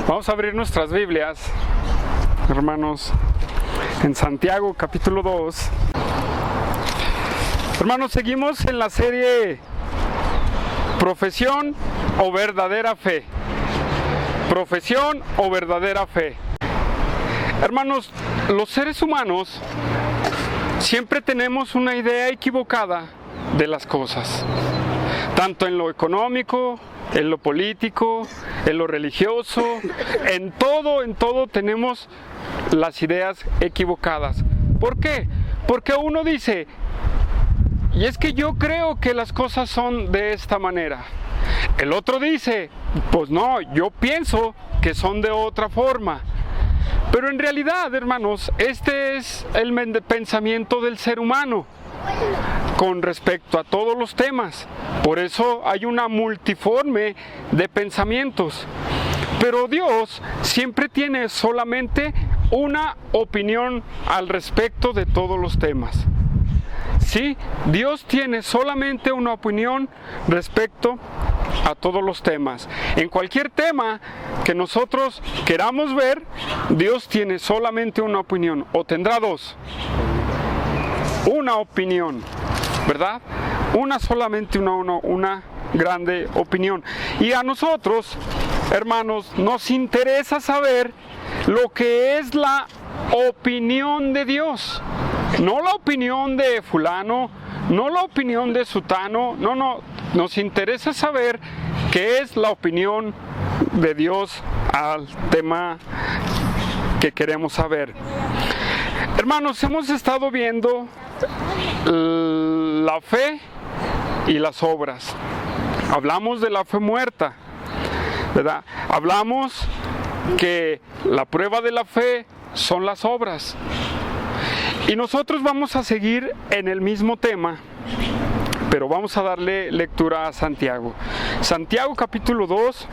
Vamos a abrir nuestras Biblias, hermanos, en Santiago capítulo 2. Hermanos, seguimos en la serie Profesión o verdadera fe. Profesión o verdadera fe. Hermanos, los seres humanos siempre tenemos una idea equivocada de las cosas, tanto en lo económico, en lo político, en lo religioso, en todo tenemos las ideas equivocadas. ¿Por qué? Porque uno dice, y es que yo creo que las cosas son de esta manera. El otro dice, pues no, yo pienso que son de otra forma. Pero en realidad, hermanos, este es el pensamiento del ser humano con respecto a todos los temas. Por eso hay una multiforme de pensamientos. Pero Dios siempre tiene solamente una opinión al respecto de todos los temas. Sí, Dios tiene solamente una opinión respecto a todos los temas. En cualquier tema que nosotros queramos ver, Dios tiene solamente una opinión, o tendrá dos. Una opinión, ¿verdad? Solamente una grande opinión. Y a nosotros, hermanos, nos interesa saber lo que es la opinión de Dios. No la opinión de fulano, no la opinión de sutano, no. Nos interesa saber qué es la opinión de Dios al tema que queremos saber. Hermanos, hemos estado viendo la fe y las obras. Hablamos de la fe muerta, ¿verdad? Hablamos que la prueba de la fe son las obras. Y nosotros vamos a seguir en el mismo tema, pero vamos a darle lectura a Santiago. Santiago capítulo 2,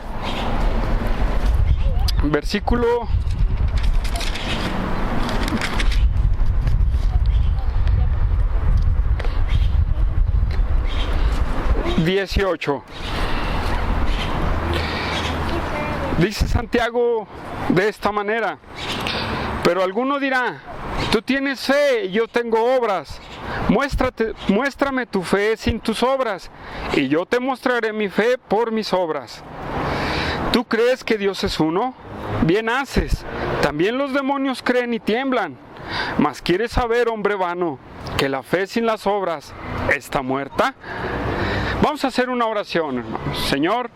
versículo 18. Dice Santiago de esta manera: pero alguno dirá, tú tienes fe y yo tengo obras. Muéstrame tu fe sin tus obras, y yo te mostraré mi fe por mis obras. ¿Tú crees que Dios es uno? Bien haces. También los demonios creen y tiemblan. Mas ¿quieres saber, hombre vano, que la fe sin las obras está muerta? Vamos a hacer una oración, hermanos. Señor,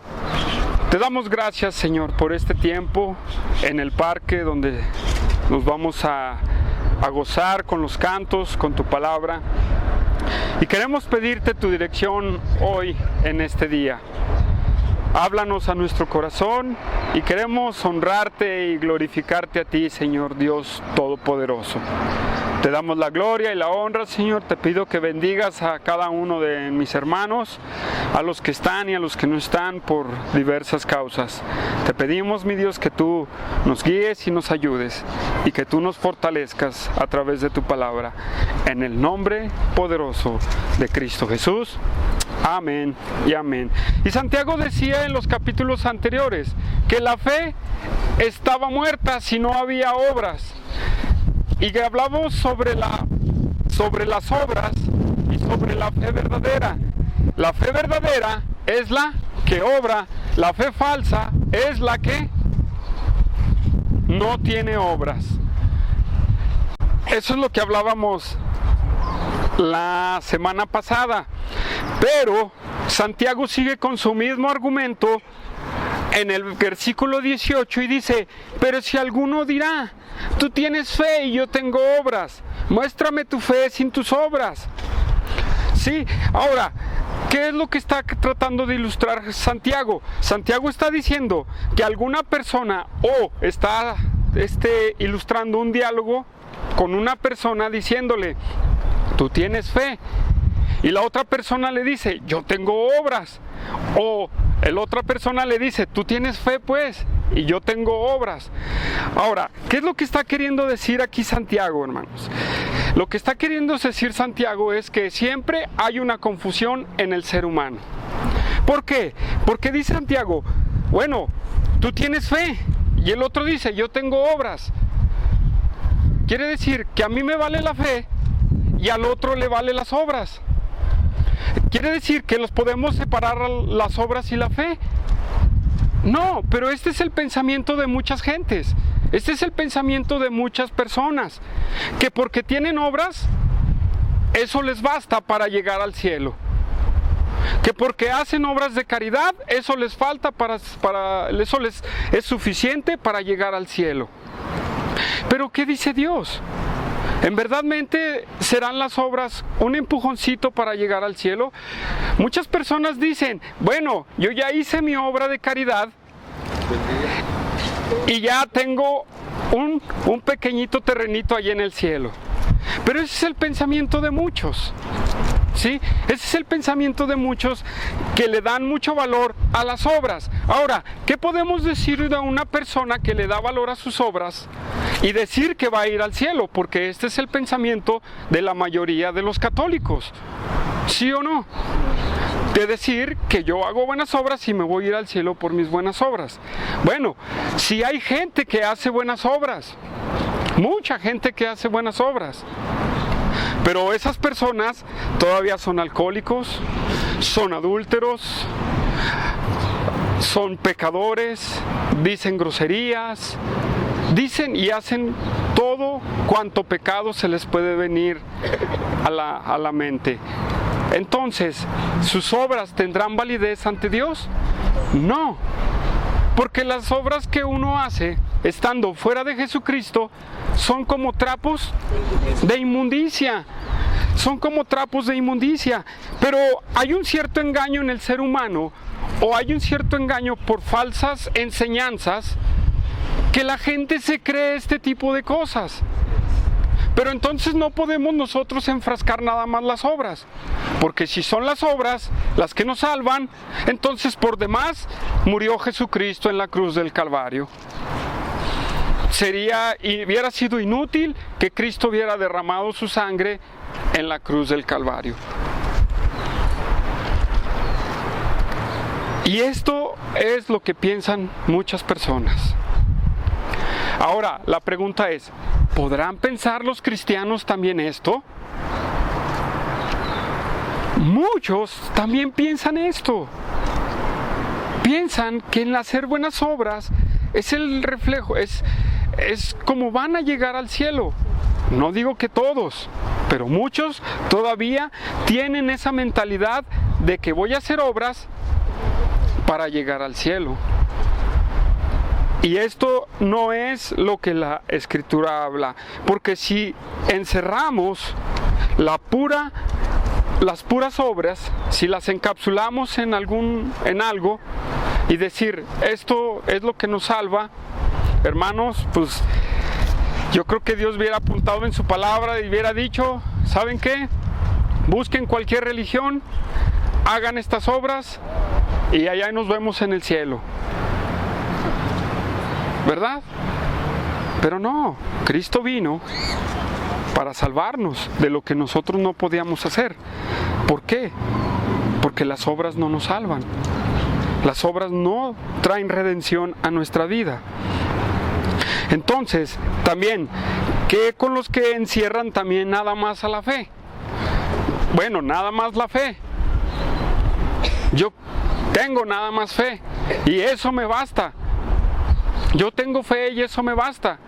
te damos gracias, Señor, por este tiempo en el parque donde nos vamos a gozar con los cantos, con tu palabra. Y queremos pedirte tu dirección hoy en este día. Háblanos a nuestro corazón y queremos honrarte y glorificarte a ti, Señor Dios Todopoderoso. Te damos la gloria y la honra, Señor. Te pido que bendigas a cada uno de mis hermanos, a los que están y a los que no están por diversas causas. Te pedimos, mi Dios, que tú nos guíes y nos ayudes y que tú nos fortalezcas a través de tu palabra. En el nombre poderoso de Cristo Jesús. Amén y amén. Y Santiago decía en los capítulos anteriores que la fe estaba muerta si no había obras. Y que hablamos sobre las obras y sobre la fe verdadera. La fe verdadera es la que obra, la fe falsa es la que no tiene obras. Eso es lo que hablábamos la semana pasada. Pero Santiago sigue con su mismo argumento en el versículo 18 y dice, pero si alguno dirá, tú tienes fe y yo tengo obras, muéstrame tu fe sin tus obras. Sí, ahora, ¿qué es lo que está tratando de ilustrar Santiago? Santiago está diciendo que alguna persona está ilustrando un diálogo con una persona diciéndole, tú tienes fe. Y la otra persona le dice, yo tengo obras. O la otra persona le dice, tú tienes fe pues, y yo tengo obras. Ahora, ¿qué es lo que está queriendo decir aquí Santiago, hermanos? Lo que está queriendo decir Santiago es que siempre hay una confusión en el ser humano. ¿Por qué? Porque dice Santiago, bueno, tú tienes fe, y el otro dice, yo tengo obras. Quiere decir que a mí me vale la fe y al otro le vale las obras. ¿Quiere decir que los podemos separar las obras y la fe? No, pero este es el pensamiento de muchas gentes. Este es el pensamiento de muchas personas, que porque tienen obras, eso les basta para llegar al cielo. Que porque hacen obras de caridad, eso les falta eso les es suficiente para llegar al cielo. Pero ¿qué dice Dios? ¿En verdadmente serán las obras un empujoncito para llegar al cielo? Muchas personas dicen, bueno, yo ya hice mi obra de caridad y ya tengo un pequeñito terrenito allí en el cielo. Pero ese es el pensamiento de muchos, ¿sí? Ese es el pensamiento de muchos que le dan mucho valor a las obras. Ahora, ¿qué podemos decir de una persona que le da valor a sus obras y decir que va a ir al cielo? Porque este es el pensamiento de la mayoría de los católicos, ¿sí o no? De decir que yo hago buenas obras y me voy a ir al cielo por mis buenas obras. Bueno, si hay gente que hace buenas obras, mucha gente que hace buenas obras, pero esas personas todavía son alcohólicos, son adúlteros, son pecadores, dicen groserías, dicen y hacen todo cuanto pecado se les puede venir a la mente. Entonces, ¿sus obras tendrán validez ante Dios? No, porque las obras que uno hace estando fuera de Jesucristo son como trapos de inmundicia. Son como trapos de inmundicia. Pero hay un cierto engaño en el ser humano, o hay un cierto engaño por falsas enseñanzas, que la gente se cree este tipo de cosas. Pero entonces no podemos nosotros enfrascar nada más las obras, porque si son las obras las que nos salvan, entonces por demás murió Jesucristo en la cruz del Calvario. Hubiera sido inútil que Cristo hubiera derramado su sangre en la cruz del Calvario. Y esto es lo que piensan muchas personas. Ahora, la pregunta es, ¿podrán pensar los cristianos también esto? Muchos también piensan esto. Piensan que el hacer buenas obras es el reflejo, es como van a llegar al cielo. No digo que todos, pero muchos todavía tienen esa mentalidad de que voy a hacer obras para llegar al cielo. Y esto no es lo que la Escritura habla, porque si encerramos las puras obras, si las encapsulamos en algo y decir esto es lo que nos salva, hermanos, pues yo creo que Dios hubiera apuntado en su palabra y hubiera dicho, ¿saben qué? Busquen cualquier religión, hagan estas obras y allá nos vemos en el cielo. ¿Verdad? Pero no, Cristo vino para salvarnos de lo que nosotros no podíamos hacer. ¿Por qué? Porque las obras no nos salvan. Las obras no traen redención a nuestra vida. Entonces, también, ¿qué con los que encierran también nada más a la fe? Bueno, nada más la fe. Yo tengo nada más fe y eso me basta. Yo tengo fe y eso me basta.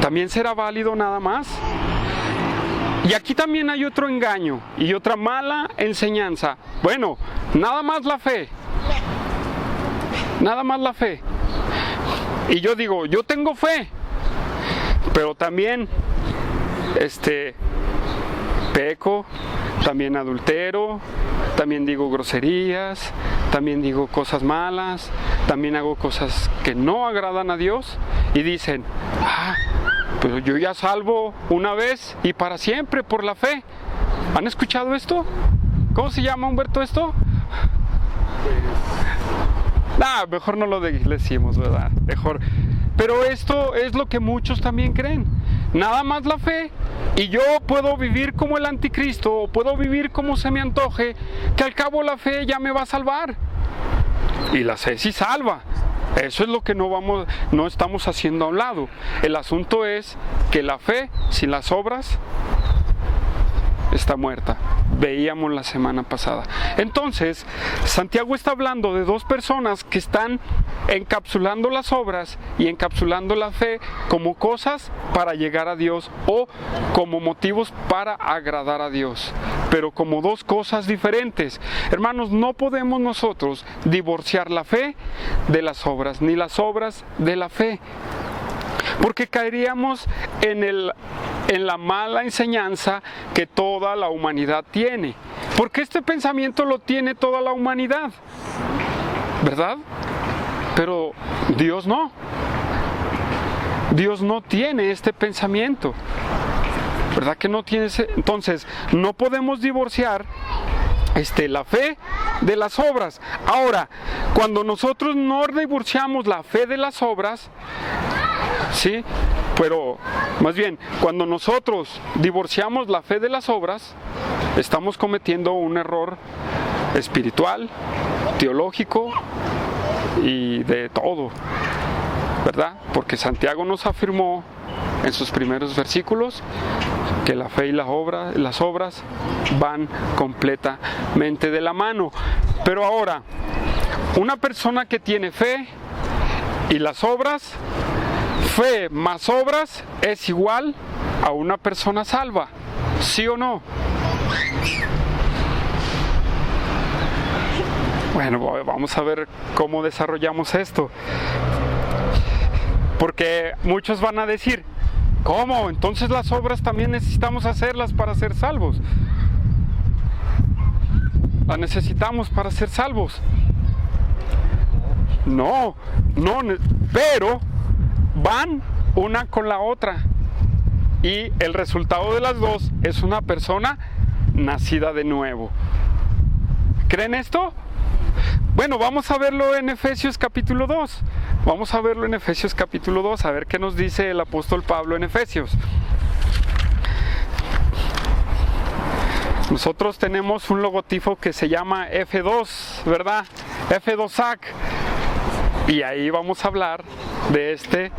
¿También será válido nada más? Y aquí también hay otro engaño y otra mala enseñanza. Bueno, nada más la fe. Nada más la fe. Y yo digo, yo tengo fe, pero también peco, también adultero, también digo groserías, también digo cosas malas, también hago cosas que no agradan a Dios y dicen, pues yo ya salvo una vez y para siempre por la fe. ¿Han escuchado esto? ¿Cómo se llama, Humberto, esto? Mejor no lo decimos, ¿verdad? Mejor. Pero esto es lo que muchos también creen. Nada más la fe y yo puedo vivir como el anticristo o puedo vivir como se me antoje, que al cabo la fe ya me va a salvar. Y la fe sí salva, Eso es lo que no estamos haciendo a un lado. El asunto es que la fe sin las obras está muerta. Veíamos la semana pasada. Entonces, Santiago está hablando de dos personas que están encapsulando las obras y encapsulando la fe como cosas para llegar a Dios o como motivos para agradar a Dios, pero como dos cosas diferentes. Hermanos, no podemos nosotros divorciar la fe de las obras, ni las obras de la fe, porque caeríamos en la mala enseñanza que toda la humanidad tiene. Porque este pensamiento lo tiene toda la humanidad, ¿verdad? Pero Dios no. Dios no tiene este pensamiento, ¿verdad que no tiene ese? Entonces, no podemos divorciar la fe de las obras. Ahora, cuando nosotros no divorciamos la fe de las obras, ¿sí? Pero, más bien, cuando nosotros divorciamos la fe de las obras, estamos cometiendo un error espiritual, teológico y de todo, ¿verdad? Porque Santiago nos afirmó en sus primeros versículos que la fe y las obras van completamente de la mano. Pero ahora, una persona que tiene fe y las obras, fe más obras es igual a una persona salva, ¿sí o no? Bueno, vamos a ver cómo desarrollamos esto. Porque muchos van a decir, ¿cómo? Entonces las obras también necesitamos hacerlas para ser salvos. Las necesitamos para ser salvos. No, pero van una con la otra. Y el resultado de las dos es una persona nacida de nuevo. ¿Creen esto? Bueno, vamos a verlo en Efesios capítulo 2. Vamos a verlo en Efesios capítulo 2, a ver qué nos dice el apóstol Pablo en Efesios. Nosotros tenemos un logotipo que se llama F2, ¿verdad? F2AC. Y ahí vamos a hablar de este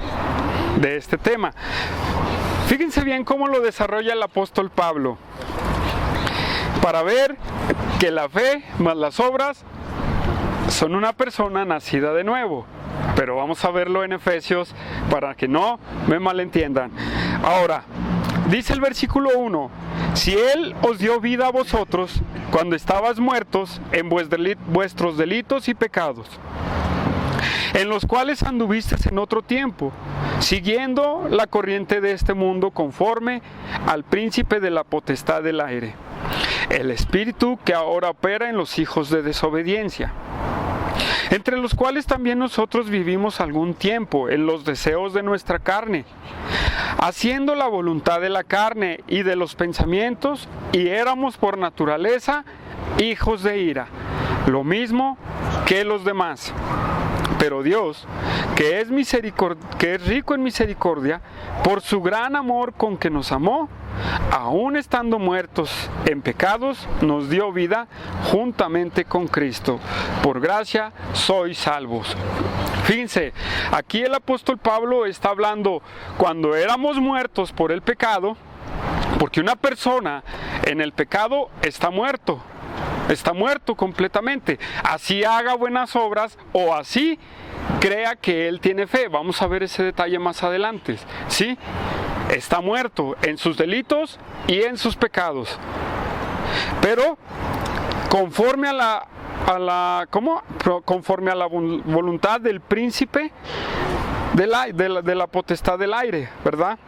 tema. Fíjense bien cómo lo desarrolla el apóstol Pablo. Para ver que la fe más las obras son una persona nacida de nuevo. Pero vamos a verlo en Efesios para que no me malentiendan. Ahora, dice el versículo 1: si Él os dio vida a vosotros cuando estabais muertos en vuestros delitos y pecados, en los cuales anduvisteis en otro tiempo, siguiendo la corriente de este mundo conforme al príncipe de la potestad del aire, el espíritu que ahora opera en los hijos de desobediencia, entre los cuales también nosotros vivimos algún tiempo en los deseos de nuestra carne, haciendo la voluntad de la carne y de los pensamientos, y éramos por naturaleza hijos de ira, lo mismo que los demás. Pero Dios, que es rico en misericordia, por su gran amor con que nos amó, aun estando muertos en pecados, nos dio vida juntamente con Cristo. Por gracia sois salvos. Fíjense, aquí el apóstol Pablo está hablando cuando éramos muertos por el pecado, porque una persona en el pecado está muerto completamente, así haga buenas obras o así crea que él tiene fe. Vamos a ver ese detalle más adelante, ¿sí? Está muerto en sus delitos y en sus pecados, pero conforme conforme a la voluntad del príncipe de la potestad del aire, ¿verdad?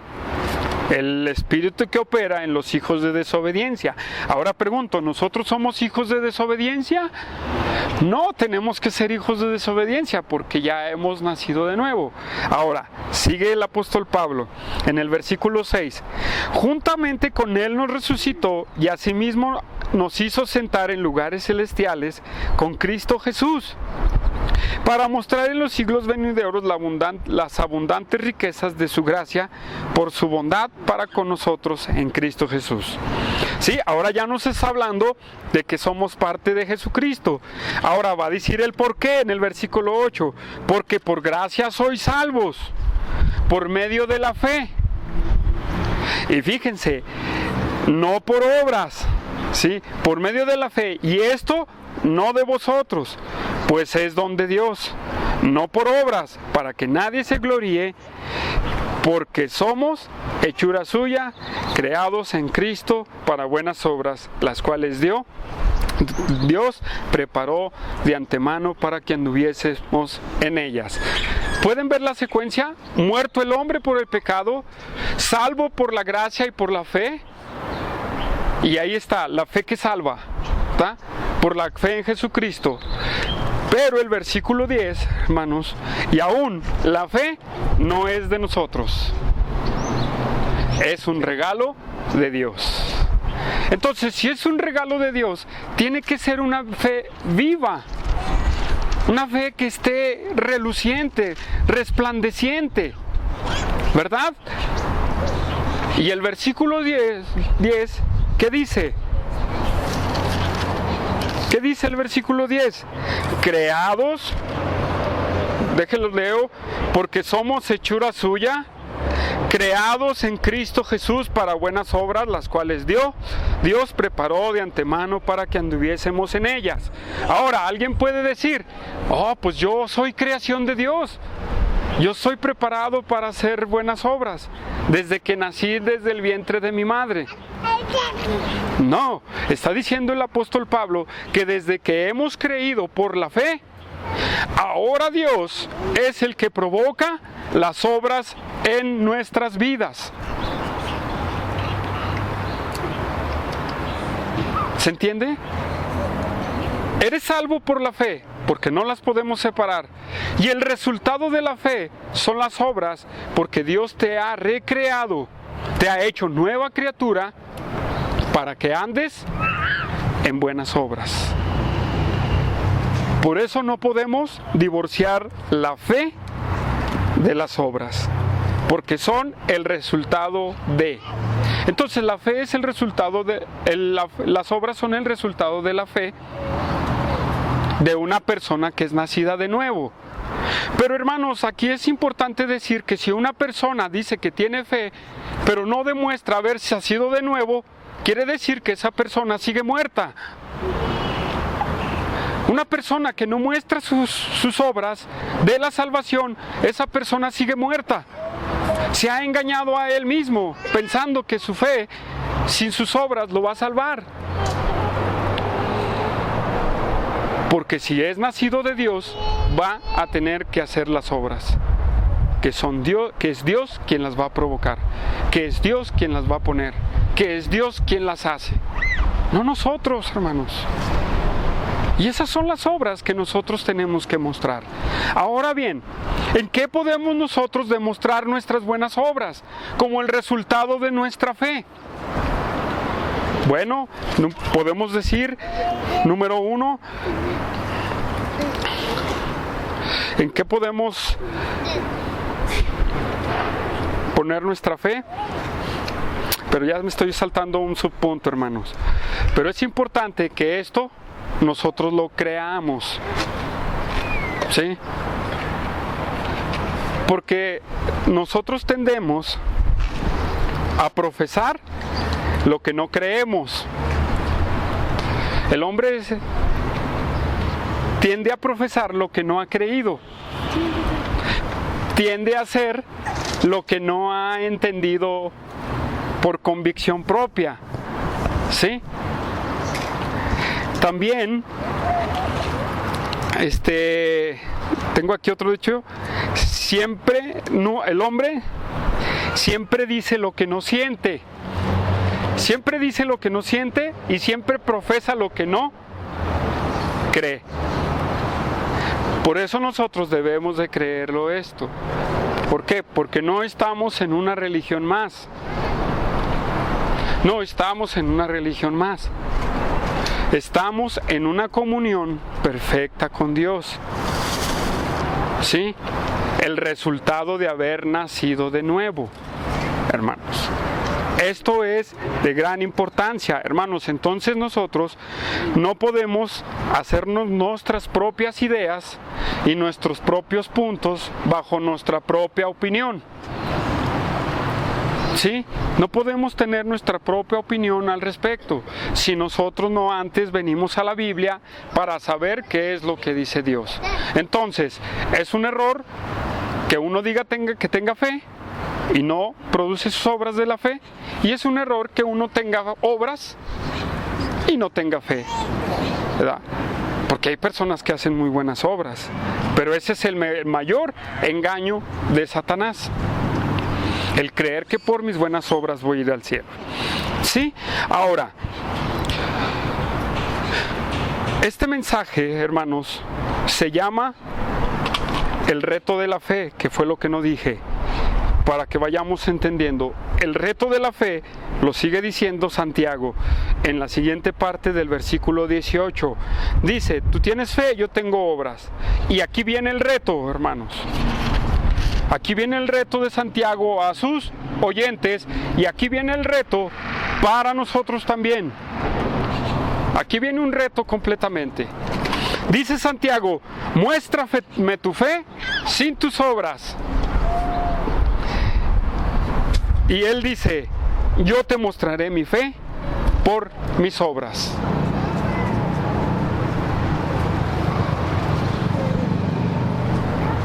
El espíritu que opera en los hijos de desobediencia. Ahora pregunto, ¿nosotros somos hijos de desobediencia? No tenemos que ser hijos de desobediencia porque ya hemos nacido de nuevo. Ahora, sigue el apóstol Pablo en el versículo 6. Juntamente con él nos resucitó y asimismo nos hizo sentar en lugares celestiales con Cristo Jesús, para mostrar en los siglos venideros las abundantes riquezas de su gracia por su bondad para con nosotros en Cristo Jesús. Sí, ahora ya nos está hablando de que somos parte de Jesucristo. Ahora va a decir el por qué en el versículo 8. Porque por gracia sois salvos, por medio de la fe. Y fíjense, no por obras, ¿sí? Por medio de la fe. Y esto no de vosotros, pues es don de Dios. No por obras, para que nadie se gloríe, porque somos hechura suya, creados en Cristo para buenas obras, las cuales Dios preparó de antemano para que anduviésemos en ellas. ¿Pueden ver la secuencia? Muerto el hombre por el pecado, salvo por la gracia y por la fe. Y ahí está, la fe que salva, ¿tá? Por la fe en Jesucristo. Pero el versículo 10, hermanos, y aún la fe no es de nosotros. Es un regalo de Dios. Entonces, si es un regalo de Dios, tiene que ser una fe viva. Una fe que esté reluciente, resplandeciente. ¿Verdad? Y el versículo 10, ¿qué dice? ¿Qué dice el versículo 10? Creados, déjenlo leo, porque somos hechura suya, creados en Cristo Jesús para buenas obras, las cuales Dios preparó de antemano para que anduviésemos en ellas. Ahora, alguien puede decir, pues yo soy creación de Dios. Yo soy preparado para hacer buenas obras desde que nací, desde el vientre de mi madre. No, está diciendo el apóstol Pablo que desde que hemos creído por la fe, ahora Dios es el que provoca las obras en nuestras vidas. ¿Se entiende? Eres salvo por la fe, porque no las podemos separar. Y el resultado de la fe son las obras, porque Dios te ha recreado, te ha hecho nueva criatura para que andes en buenas obras. Por eso no podemos divorciar la fe de las obras, porque son el resultado de. Entonces la fe es el resultado de, las obras son el resultado de la fe de una persona que es nacida de nuevo. Pero hermanos, aquí es importante decir que si una persona dice que tiene fe, pero no demuestra haber nacido de nuevo, quiere decir que esa persona sigue muerta. Una persona que no muestra sus obras de la salvación, esa persona sigue muerta. Se ha engañado a él mismo, pensando que su fe, sin sus obras, lo va a salvar. Porque si es nacido de Dios, va a tener que hacer las obras. Que es Dios quien las va a provocar. Que es Dios quien las va a poner. Que es Dios quien las hace. No nosotros, hermanos. Y esas son las obras que nosotros tenemos que mostrar. Ahora bien, ¿en qué podemos nosotros demostrar nuestras buenas obras? Como el resultado de nuestra fe. Bueno, podemos decir, número 1, ¿en qué podemos poner nuestra fe? Pero ya me estoy saltando un subpunto, hermanos. Pero es importante que esto nosotros lo creamos, ¿sí? Porque nosotros tendemos a profesar lo que no creemos. El hombre tiende a profesar lo que no ha creído. Tiende a hacer lo que no ha entendido por convicción propia. ¿Sí? También, tengo aquí otro dicho, el hombre siempre dice lo que no siente. Siempre dice lo que no siente y siempre profesa lo que no cree. Por eso nosotros debemos de creerlo esto. ¿Por qué? Porque no estamos en una religión más. No estamos en una religión más. Estamos en una comunión perfecta con Dios. ¿Sí? El resultado de haber nacido de nuevo, hermanos. Esto es de gran importancia, hermanos. Entonces nosotros no podemos hacernos nuestras propias ideas y nuestros propios puntos bajo nuestra propia opinión. ¿Sí? No podemos tener nuestra propia opinión al respecto si nosotros no antes venimos a la Biblia para saber qué es lo que dice Dios. Entonces, es un error que uno diga que tenga fe y no produce sus obras de la fe, y es un error que uno tenga obras y no tenga fe, ¿verdad? Porque hay personas que hacen muy buenas obras, pero ese es el mayor engaño de Satanás. El creer que por mis buenas obras voy a ir al cielo. ¿Sí? Ahora, este mensaje, hermanos, se llama el reto de la fe, que fue lo que no dije, para que vayamos entendiendo. El reto de la fe lo sigue diciendo Santiago en la siguiente parte del versículo 18. Dice, tú tienes fe, yo tengo obras. Y aquí viene el reto, hermanos. Aquí viene el reto de Santiago a sus oyentes, y aquí viene el reto para nosotros también. Aquí viene un reto completamente. Dice Santiago, muéstrame tu fe sin tus obras. Y él dice, yo te mostraré mi fe por mis obras.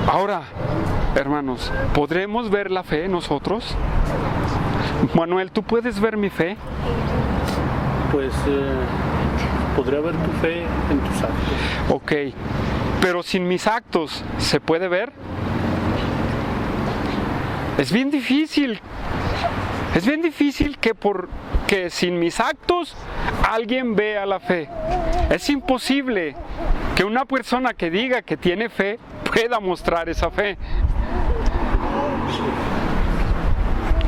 Ahora, hermanos, ¿podremos ver la fe nosotros? Manuel, ¿tú puedes ver mi fe? Pues podría ver tu fe en tus actos. Ok, pero sin mis actos, ¿se puede ver? Es bien difícil. Es bien difícil que sin mis actos alguien vea la fe. Es imposible que una persona que diga que tiene fe pueda mostrar esa fe.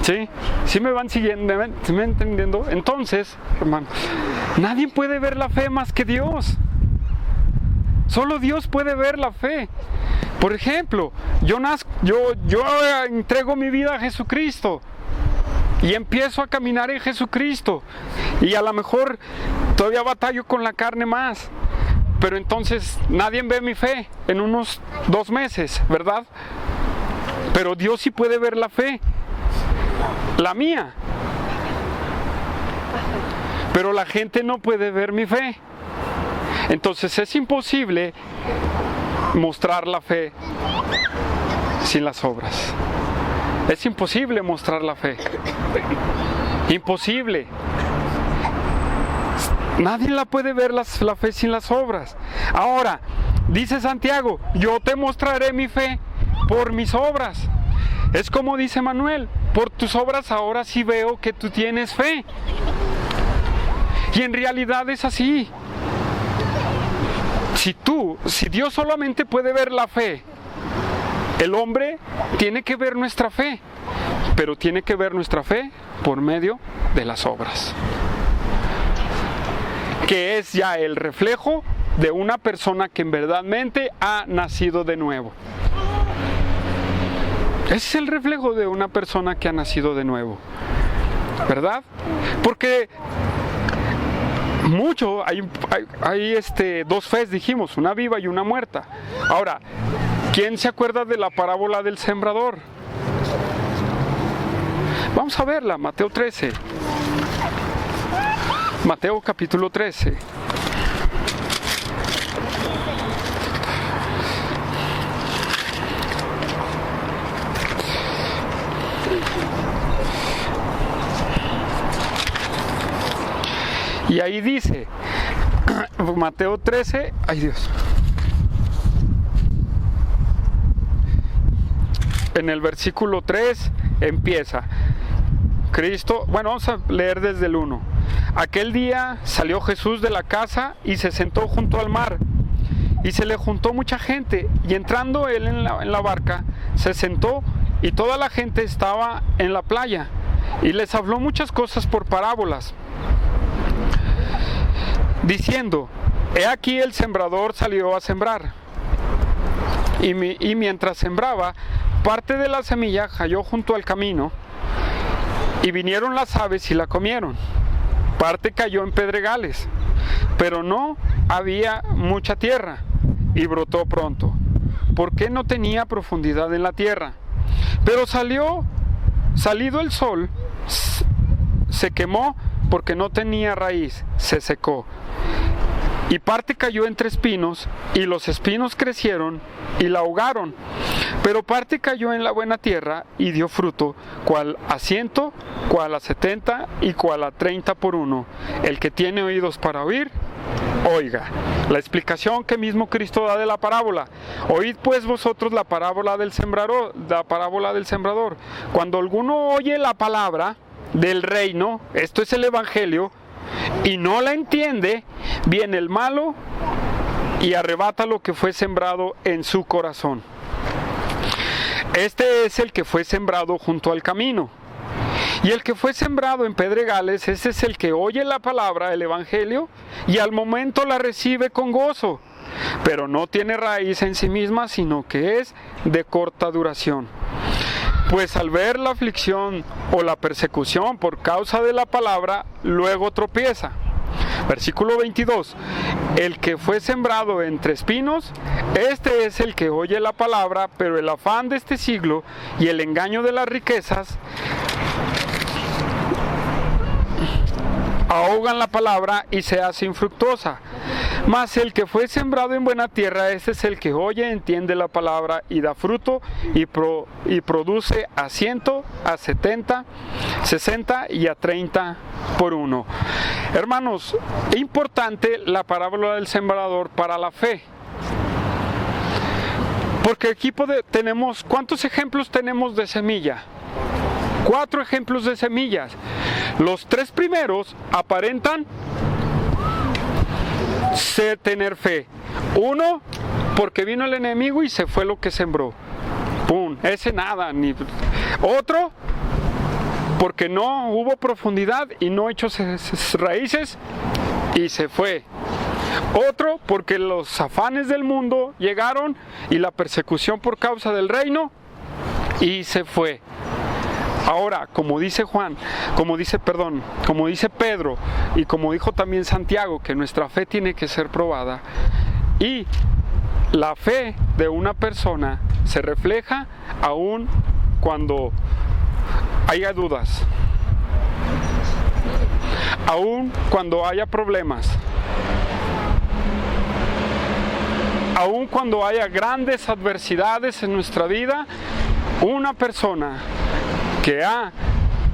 ¿Sí? ¿Sí me van siguiendo? ¿Sí me van entendiendo? Entonces, hermano, nadie puede ver la fe más que Dios. Solo Dios puede ver la fe. Por ejemplo, yo entrego mi vida a Jesucristo y empiezo a caminar en Jesucristo, y a lo mejor todavía batallo con la carne más, pero entonces nadie ve mi fe en unos 2 meses, ¿verdad? Pero Dios sí puede ver la fe, la mía. Pero la gente no puede ver mi fe. Entonces es imposible mostrar la fe sin las obras. Es imposible mostrar la fe. Imposible. Nadie la puede ver la fe sin las obras. Ahora, dice Santiago, yo te mostraré mi fe por mis obras. Es como dice Manuel, por tus obras ahora sí veo que tú tienes fe. Y en realidad es así. Si Dios solamente puede ver la fe, el hombre tiene que ver nuestra fe, pero tiene que ver nuestra fe por medio de las obras, que es ya el reflejo de una persona que en verdadmente ha nacido de nuevo. Ese es el reflejo de una persona que ha nacido de nuevo, ¿verdad? Porque hay 2 fes, dijimos, una viva y una muerta. Ahora, ¿quién se acuerda de la parábola del sembrador? Vamos a verla, Mateo 13. Mateo capítulo 13. Y ahí dice, Mateo 13, ay Dios, en el versículo 3 empieza, Cristo, bueno, vamos a leer desde el 1. Aquel día salió Jesús de la casa y se sentó junto al mar, y se le juntó mucha gente, y entrando él en la barca, se sentó, y toda la gente estaba en la playa, y les habló muchas cosas por parábolas, diciendo, he aquí el sembrador salió a sembrar, y mientras sembraba, parte de la semilla cayó junto al camino, y vinieron las aves y la comieron. Parte cayó en pedregales, pero no había mucha tierra, y brotó pronto, porque no tenía profundidad en la tierra. Pero salido el sol, se quemó, porque no tenía raíz, se secó. Y parte cayó entre espinos, y los espinos crecieron y la ahogaron. Pero parte cayó en la buena tierra y dio fruto, cual a 100, cual a 70 y cual a 30 por uno. El que tiene oídos para oír, oiga. La explicación que mismo Cristo da de la parábola. Oíd pues vosotros la parábola del sembrador. Cuando alguno oye la palabra del reino, esto es el evangelio, y no la entiende, viene el malo y arrebata lo que fue sembrado en su corazón. Este es el que fue sembrado junto al camino. Y el que fue sembrado en pedregales, ese es el que oye la palabra, el evangelio, y al momento la recibe con gozo, pero no tiene raíz en sí misma, sino que es de corta duración. Pues al ver la aflicción o la persecución por causa de la palabra, luego tropieza. Versículo 22. El que fue sembrado entre espinos, este es el que oye la palabra, pero el afán de este siglo y el engaño de las riquezas ahogan la palabra y se hace infructuosa. Mas el que fue sembrado en buena tierra, este es el que oye, entiende la palabra y da fruto y produce a 100, a 70, 60 y a 30 por uno. Hermanos, es importante la parábola del sembrador para la fe. Porque aquí tenemos, ¿cuántos ejemplos tenemos de semilla? 4 ejemplos de semillas. Los 3 primeros aparentan tener fe. Uno, porque vino el enemigo y se fue lo que sembró. ¡Pum! Ese nada. Otro, porque no hubo profundidad y no echó raíces y se fue. Otro, porque los afanes del mundo llegaron y la persecución por causa del reino y se fue. Ahora, como dice Pedro y como dijo también Santiago, que nuestra fe tiene que ser probada, y la fe de una persona se refleja aún cuando haya dudas, aún cuando haya problemas, aún cuando haya grandes adversidades en nuestra vida. Una persona que ha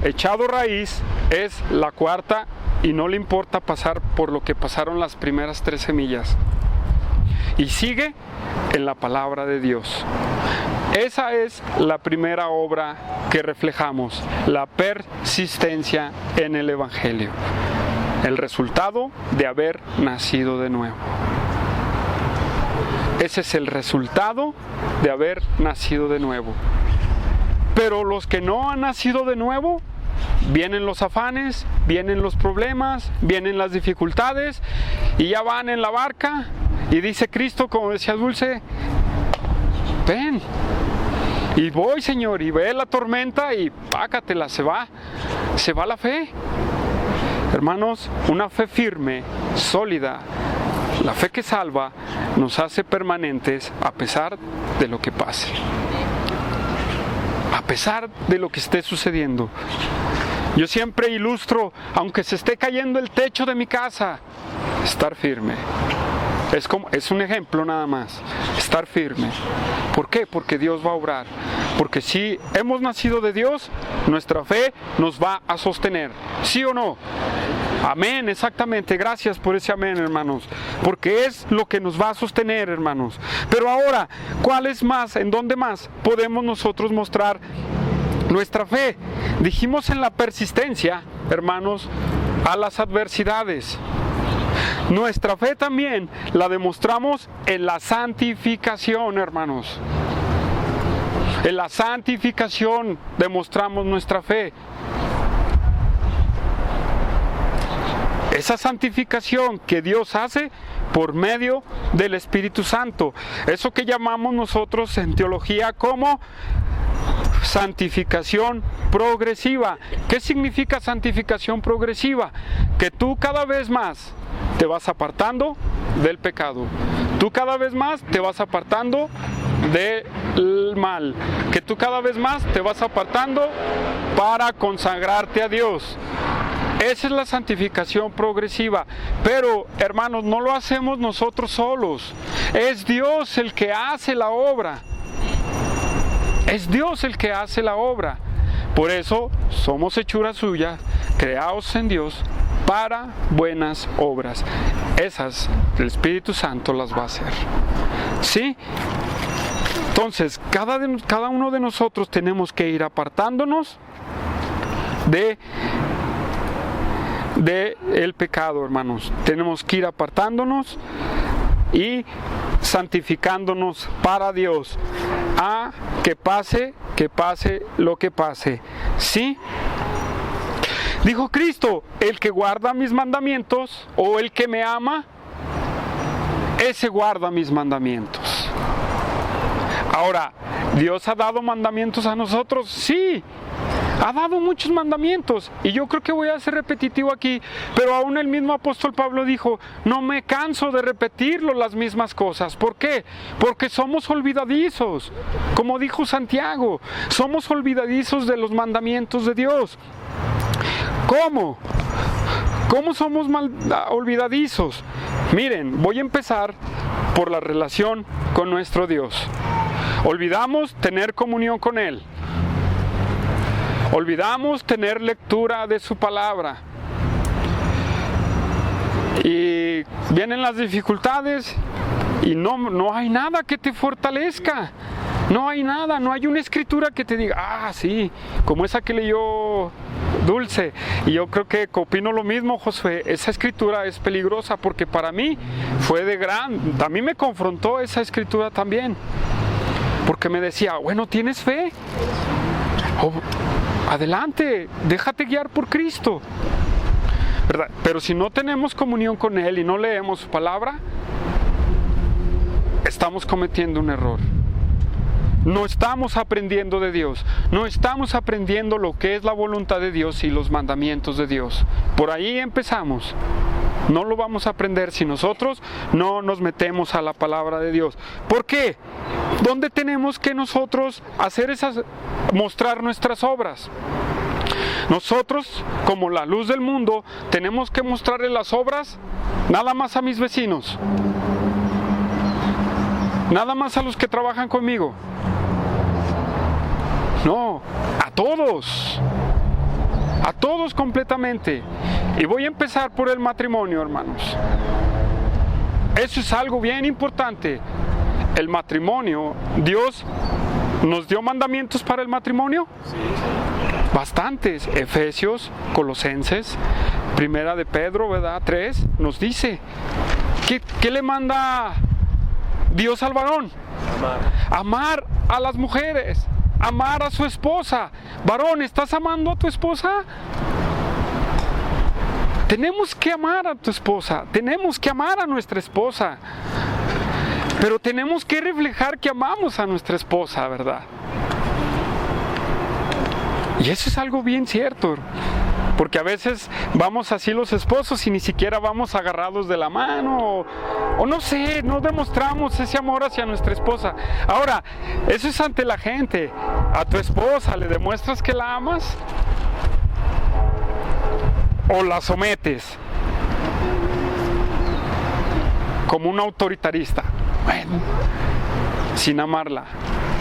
echado raíz es la cuarta y no le importa pasar por lo que pasaron las primeras 3 semillas y sigue en la palabra de Dios. Esa es la primera obra que reflejamos, la persistencia en el evangelio, el resultado de haber nacido de nuevo. Ese es el resultado de haber nacido de nuevo. Pero los que no han nacido de nuevo, vienen los afanes, vienen los problemas, vienen las dificultades y ya van en la barca y dice Cristo, como decía Dulce, ven. Y voy, Señor, y ve la tormenta y pácatela, se va la fe. Hermanos, una fe firme, sólida, la fe que salva, nos hace permanentes a pesar de lo que pase. A pesar de lo que esté sucediendo. Yo siempre ilustro, aunque se esté cayendo el techo de mi casa, estar firme. Es un ejemplo nada más, estar firme. ¿Por qué? Porque Dios va a obrar. Porque si hemos nacido de Dios, nuestra fe nos va a sostener. ¿Sí o no? Amén, exactamente. Gracias por ese amén, hermanos. Porque es lo que nos va a sostener, hermanos. Pero ahora, ¿cuál es más? ¿En dónde más podemos nosotros mostrar nuestra fe? Dijimos en la persistencia, hermanos, a las adversidades. Nuestra fe también la demostramos en la santificación, hermanos. En la santificación demostramos nuestra fe. Esa santificación que Dios hace por medio del Espíritu Santo. Eso que llamamos nosotros en teología como santificación progresiva. ¿Qué significa santificación progresiva? Que tú cada vez más te vas apartando del pecado. Tú cada vez más te vas apartando del mal. Que tú cada vez más te vas apartando para consagrarte a Dios. Esa es la santificación progresiva. Pero, hermanos, no lo hacemos nosotros solos. Es Dios el que hace la obra. Es Dios el que hace la obra. Por eso somos hechura suya, creados en Dios para buenas obras. Esas el Espíritu Santo las va a hacer. ¿Sí? Entonces, cada uno de nosotros tenemos que ir apartándonos de el pecado, hermanos. Tenemos que ir apartándonos y santificándonos para Dios, a que pase lo que pase. ¿Sí? Dijo Cristo: el que guarda mis mandamientos, o el que me ama, ese guarda mis mandamientos. Ahora, ¿Dios ha dado mandamientos a nosotros? Sí, ha dado muchos mandamientos, y yo creo que voy a ser repetitivo aquí, pero aún el mismo apóstol Pablo dijo: no me canso de repetirlo las mismas cosas. ¿Por qué? Porque somos olvidadizos, como dijo Santiago, somos olvidadizos de los mandamientos de Dios. ¿Cómo? ¿Cómo somos olvidadizos? Miren, voy a empezar por la relación con nuestro Dios. Olvidamos tener comunión con Él. Olvidamos tener lectura de su palabra. Y vienen las dificultades y no hay nada que te fortalezca. No hay nada, no hay una escritura que te diga: ah, sí, como esa que leyó Dulce. Y yo creo que opino lo mismo, Josué. Esa escritura es peligrosa, porque para mí fue a mí me confrontó esa escritura también. Porque me decía: bueno, ¿tienes fe? Adelante, déjate guiar por Cristo, ¿verdad? Pero si no tenemos comunión con Él y no leemos su palabra, estamos cometiendo un error. No estamos aprendiendo de Dios, no estamos aprendiendo lo que es la voluntad de Dios y los mandamientos de Dios. Por ahí empezamos. No lo vamos a aprender si nosotros no nos metemos a la palabra de Dios. ¿Por qué? ¿Dónde tenemos que nosotros mostrar nuestras obras? Nosotros, como la luz del mundo, tenemos que mostrarle las obras nada más a mis vecinos, nada más a los que trabajan conmigo. No, a todos completamente. Y voy a empezar por el matrimonio, hermanos. Eso es algo bien importante. El matrimonio, Dios nos dio mandamientos para el matrimonio. Sí. Bastantes. Efesios, Colosenses, Primera de Pedro, ¿verdad? 3, nos dice. ¿Qué le manda Dios al varón? Amar a las mujeres. Amar a su esposa. Varón, ¿estás amando a tu esposa? Tenemos que amar a tu esposa, tenemos que amar a nuestra esposa, pero tenemos que reflejar que amamos a nuestra esposa, ¿verdad? Y eso es algo bien cierto, porque a veces vamos así los esposos y ni siquiera vamos agarrados de la mano, o no sé, no demostramos ese amor hacia nuestra esposa. Ahora, eso es ante la gente. A tu esposa, ¿le demuestras que la amas? ¿O la sometes como un autoritarista? Bueno, sin amarla.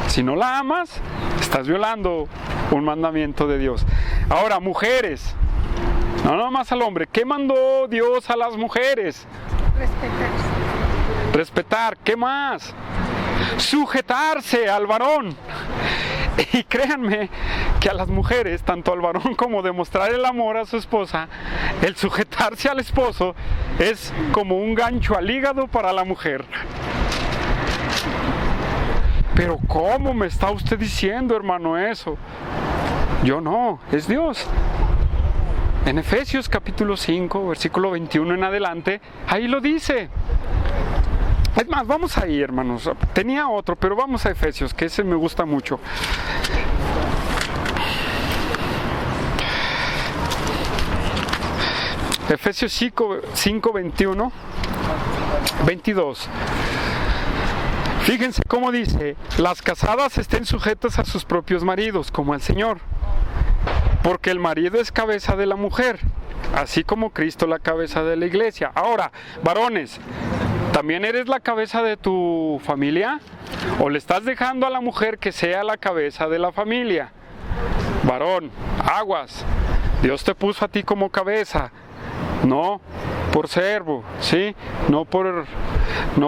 Si no la amas, estás violando un mandamiento de Dios. Ahora, mujeres, no nada más al hombre. ¿Qué mandó Dios a las mujeres? Respetar. ¿Qué más? Sujetarse al varón. Y créanme que a las mujeres, tanto al varón como demostrar el amor a su esposa, el sujetarse al esposo es como un gancho al hígado para la mujer. Pero ¿cómo me está usted diciendo, hermano, eso? Yo no, es Dios. En Efesios capítulo 5, versículo 21 en adelante, ahí lo dice. Es más, vamos ahí, hermanos. Tenía otro, pero vamos a Efesios, que ese me gusta mucho. Efesios 5, 21, 22. Fíjense cómo dice: las casadas estén sujetas a sus propios maridos, como al Señor, porque el marido es cabeza de la mujer, así como Cristo la cabeza de la iglesia. Ahora, varones, ¿también eres la cabeza de tu familia? ¿O le estás dejando a la mujer que sea la cabeza de la familia? Varón, aguas, Dios te puso a ti como cabeza, no por servo, ¿sí? No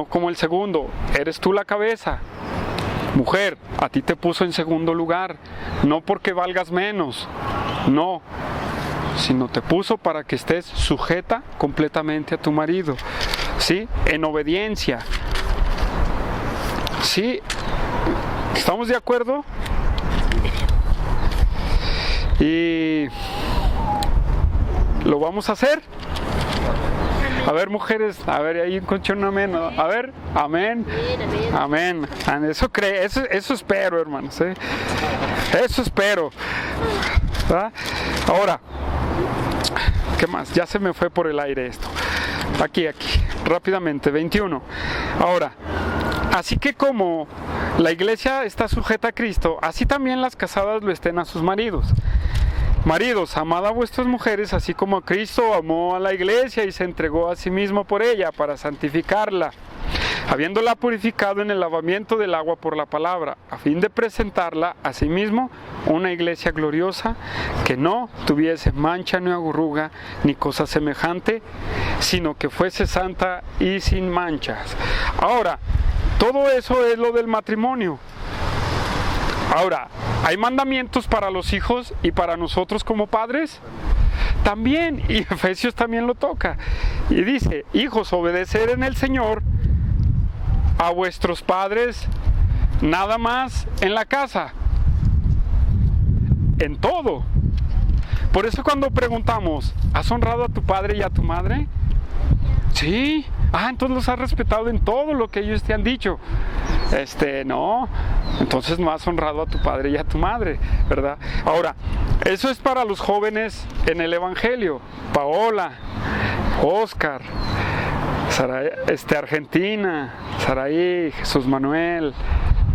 como el segundo, eres tú la cabeza. Mujer, a ti te puso en segundo lugar, no porque valgas menos, no, sino te puso para que estés sujeta completamente a tu marido, ¿sí? En obediencia. ¿Sí? ¿Estamos de acuerdo? Y lo vamos a hacer. A ver, mujeres, a ver, ahí encontré un amén. A ver, amén. Amén. Eso espero, hermanos. Eso espero. ¿Verdad? Ahora, ¿qué más? Ya se me fue por el aire esto. Aquí, rápidamente, 21. Ahora, así que como la iglesia está sujeta a Cristo, así también las casadas lo estén a sus maridos. Maridos, amad a vuestras mujeres, así como Cristo amó a la iglesia y se entregó a sí mismo por ella, para santificarla, habiéndola purificado en el lavamiento del agua por la palabra, a fin de presentarla a sí mismo una iglesia gloriosa, que no tuviese mancha ni arruga ni cosa semejante, sino que fuese santa y sin manchas. Ahora, todo eso es lo del matrimonio. Ahora, ¿hay mandamientos para los hijos y para nosotros como padres? También, y Efesios también lo toca. Y dice: hijos, obedecer en el Señor a vuestros padres, nada más en la casa, en todo. Por eso cuando preguntamos: ¿has honrado a tu padre y a tu madre? Sí. Entonces los has respetado en todo lo que ellos te han dicho. No, entonces no has honrado a tu padre y a tu madre, ¿verdad? Ahora, eso es para los jóvenes en el Evangelio. Paola, Oscar, Argentina, Saraí, Jesús Manuel,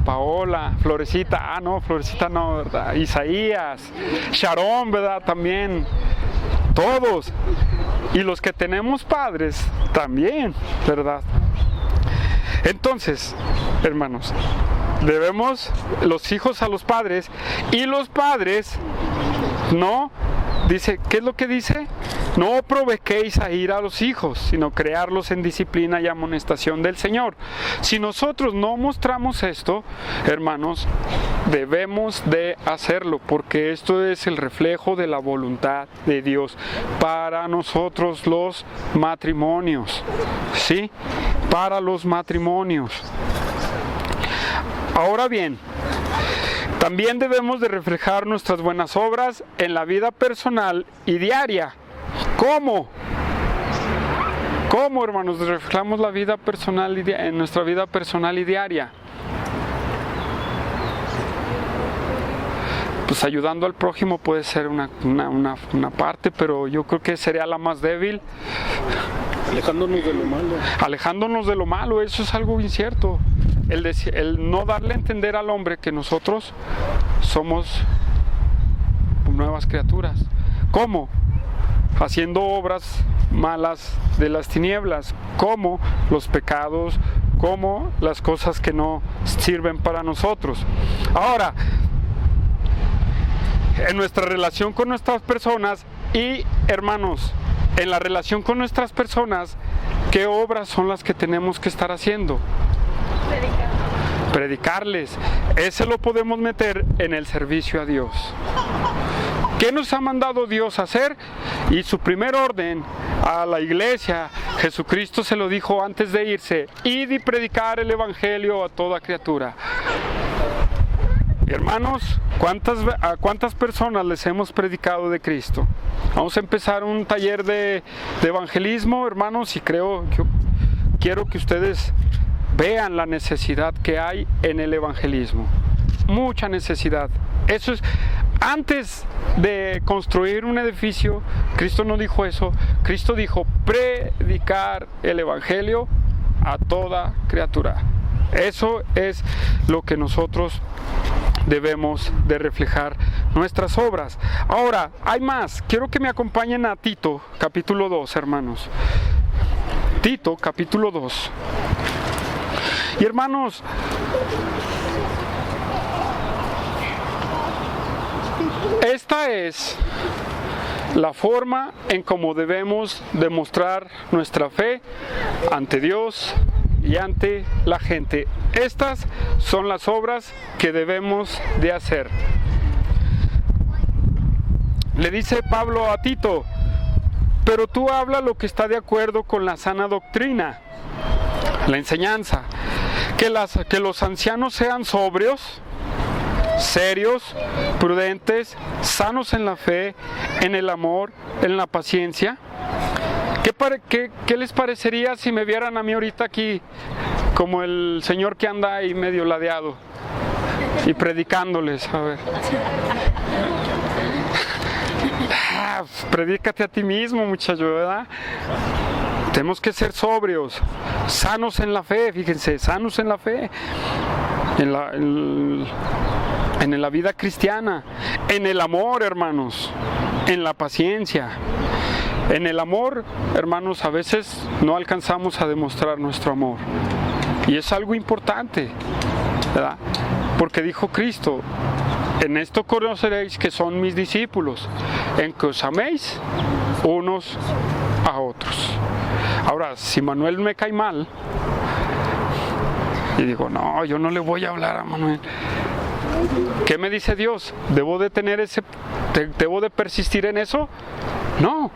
Paola, Florecita, Florecita no, ¿verdad? Isaías, Sharon, ¿verdad? También, todos. Y los que tenemos padres también, ¿verdad? Entonces, hermanos, debemos los hijos a los padres, y los padres, no, dice, ¿qué es lo que dice? No provoquéis a ira a los hijos, sino crearlos en disciplina y amonestación del Señor. Si nosotros no mostramos esto, hermanos, debemos de hacerlo, porque esto es el reflejo de la voluntad de Dios para nosotros los matrimonios, ¿sí? Para los matrimonios. Ahora bien, también debemos de reflejar nuestras buenas obras en la vida personal y diaria. ¿Cómo? ¿Cómo, hermanos, reflejamos la vida personal en nuestra vida personal y diaria? Pues ayudando al prójimo puede ser una parte, pero yo creo que sería la más débil. Alejándonos de lo malo. Alejándonos de lo malo, eso es algo incierto. El no darle a entender al hombre que nosotros somos nuevas criaturas. ¿Cómo? Haciendo obras malas de las tinieblas, como los pecados, como las cosas que no sirven para nosotros. Ahora, en nuestra relación con nuestras personas, y hermanos, en la relación con nuestras personas, ¿qué obras son las que tenemos que estar haciendo? Predicarles. Ese lo podemos meter en el servicio a Dios. ¿Qué nos ha mandado Dios a hacer? Y su primer orden a la iglesia, Jesucristo se lo dijo antes de irse: id y predicar el evangelio a toda criatura. Hermanos, ¿a cuántas personas les hemos predicado de Cristo? Vamos a empezar un taller de evangelismo, hermanos, y quiero que ustedes vean la necesidad que hay en el evangelismo. Mucha necesidad. Eso es, Antes de construir un edificio, Cristo no dijo eso. Cristo dijo predicar el evangelio a toda criatura. Eso es lo que nosotros debemos de reflejar nuestras obras. Ahora, hay más. Quiero que me acompañen a Tito, capítulo 2, hermanos. Tito, capítulo 2. Y hermanos, esta es la forma en cómo debemos demostrar nuestra fe ante Dios y ante la gente. Estas son las obras que debemos de hacer. Le dice Pablo a Tito: pero tú habla lo que está de acuerdo con la sana doctrina, la enseñanza, que los ancianos sean sobrios, serios, prudentes, sanos en la fe, en el amor, en la paciencia. ¿Qué les parecería si me vieran a mí ahorita aquí como el señor que anda ahí medio ladeado y predicándoles? A ver. Predícate a ti mismo, muchacho, ¿verdad? Tenemos que ser sobrios, sanos en la fe, fíjense, sanos en la fe, en la vida cristiana, en el amor, hermanos, en la paciencia. En el amor, hermanos, a veces no alcanzamos a demostrar nuestro amor. Y es algo importante, ¿verdad? Porque dijo Cristo: en esto conoceréis que son mis discípulos, en que os améis unos a otros. Ahora, si Manuel me cae mal, y digo, no, yo no le voy a hablar a Manuel, ¿qué me dice Dios? ¿Debo de persistir en eso? No,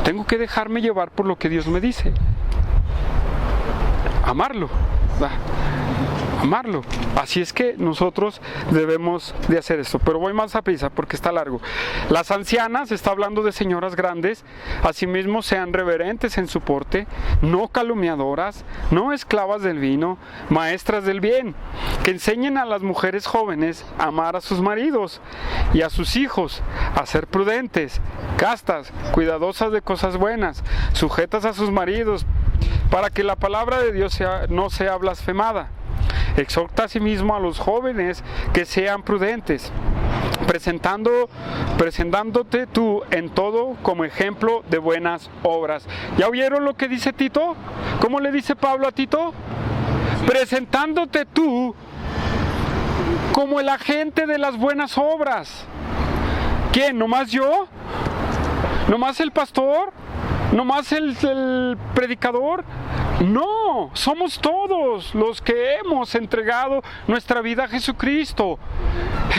tengo que dejarme llevar por lo que Dios me dice. Amarlo, ¿verdad? Amarlo. Así es que nosotros debemos de hacer esto. Pero voy más a prisa porque está largo. Las ancianas, está hablando de señoras grandes, asimismo sean reverentes en su porte, no calumniadoras, no esclavas del vino, maestras del bien, que enseñen a las mujeres jóvenes a amar a sus maridos y a sus hijos, a ser prudentes, castas, cuidadosas de cosas buenas, sujetas a sus maridos, para que la palabra de Dios no sea blasfemada. Exhorta asimismo a los jóvenes que sean prudentes, presentándote tú en todo como ejemplo de buenas obras. ¿Ya oyeron lo que dice Tito? ¿Cómo le dice Pablo a Tito? Presentándote tú como el agente de las buenas obras. ¿Quién? ¿Nomás yo? ¿Nomás el pastor? ¿Nomás el predicador? No, somos todos los que hemos entregado nuestra vida a Jesucristo.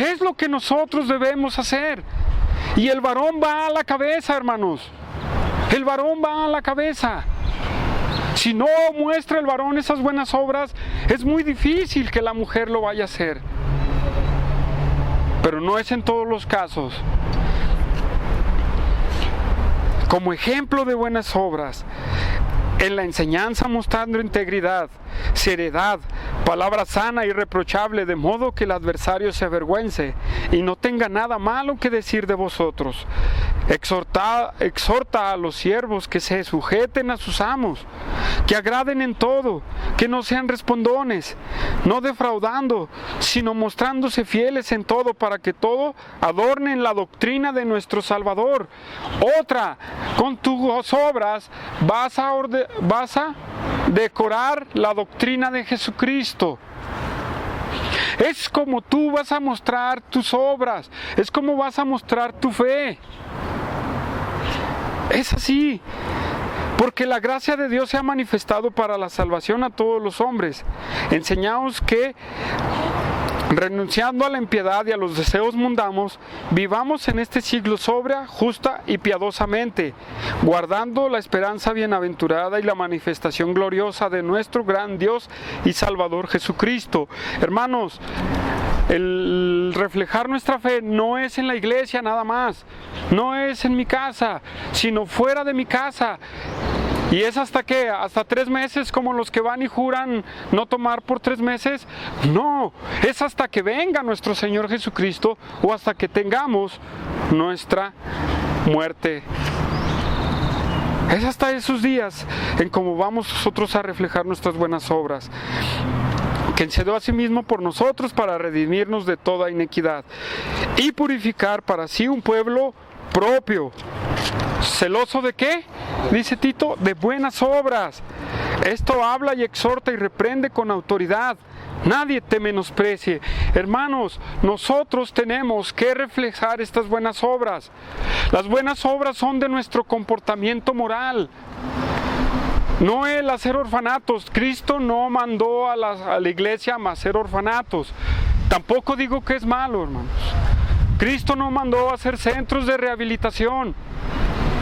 Es lo que nosotros debemos hacer. Y el varón va a la cabeza, hermanos. El varón va a la cabeza. Si no muestra el varón esas buenas obras, es muy difícil que la mujer lo vaya a hacer. Pero no es en todos los casos. Como ejemplo de buenas obras, en la enseñanza mostrando integridad, seriedad, palabra sana y irreprochable, de modo que el adversario se avergüence y no tenga nada malo que decir de vosotros. Exhorta a los siervos que se sujeten a sus amos, que agraden en todo, que no sean respondones, no defraudando, sino mostrándose fieles en todo, para que todo adornen la doctrina de nuestro Salvador. Otra, con tus obras vas a decorar la doctrina de Jesucristo. Es como tú vas a mostrar tus obras, es como vas a mostrar tu fe. Es así, porque la gracia de Dios se ha manifestado para la salvación a todos los hombres. Enseñaos que, renunciando a la impiedad y a los deseos mundanos, vivamos en este siglo sobria, justa y piadosamente, guardando la esperanza bienaventurada y la manifestación gloriosa de nuestro gran Dios y Salvador Jesucristo. Hermanos, el reflejar nuestra fe no es en la iglesia nada más, no es en mi casa, sino fuera de mi casa. ¿Y es hasta qué? ¿Hasta 3 meses como los que van y juran no tomar por 3 meses? No, es hasta que venga nuestro Señor Jesucristo o hasta que tengamos nuestra muerte. Es hasta esos días en cómo vamos nosotros a reflejar nuestras buenas obras, que encedió a sí mismo por nosotros para redimirnos de toda inequidad y purificar para sí un pueblo propio. ¿Celoso de qué? Dice Tito, de buenas obras. Esto habla y exhorta y reprende con autoridad. Nadie te menosprecie. Hermanos, nosotros tenemos que reflejar estas buenas obras. Las buenas obras son de nuestro comportamiento moral. No el hacer orfanatos. Cristo no mandó a la iglesia a hacer orfanatos. Tampoco digo que es malo, hermanos. Cristo no mandó a hacer centros de rehabilitación.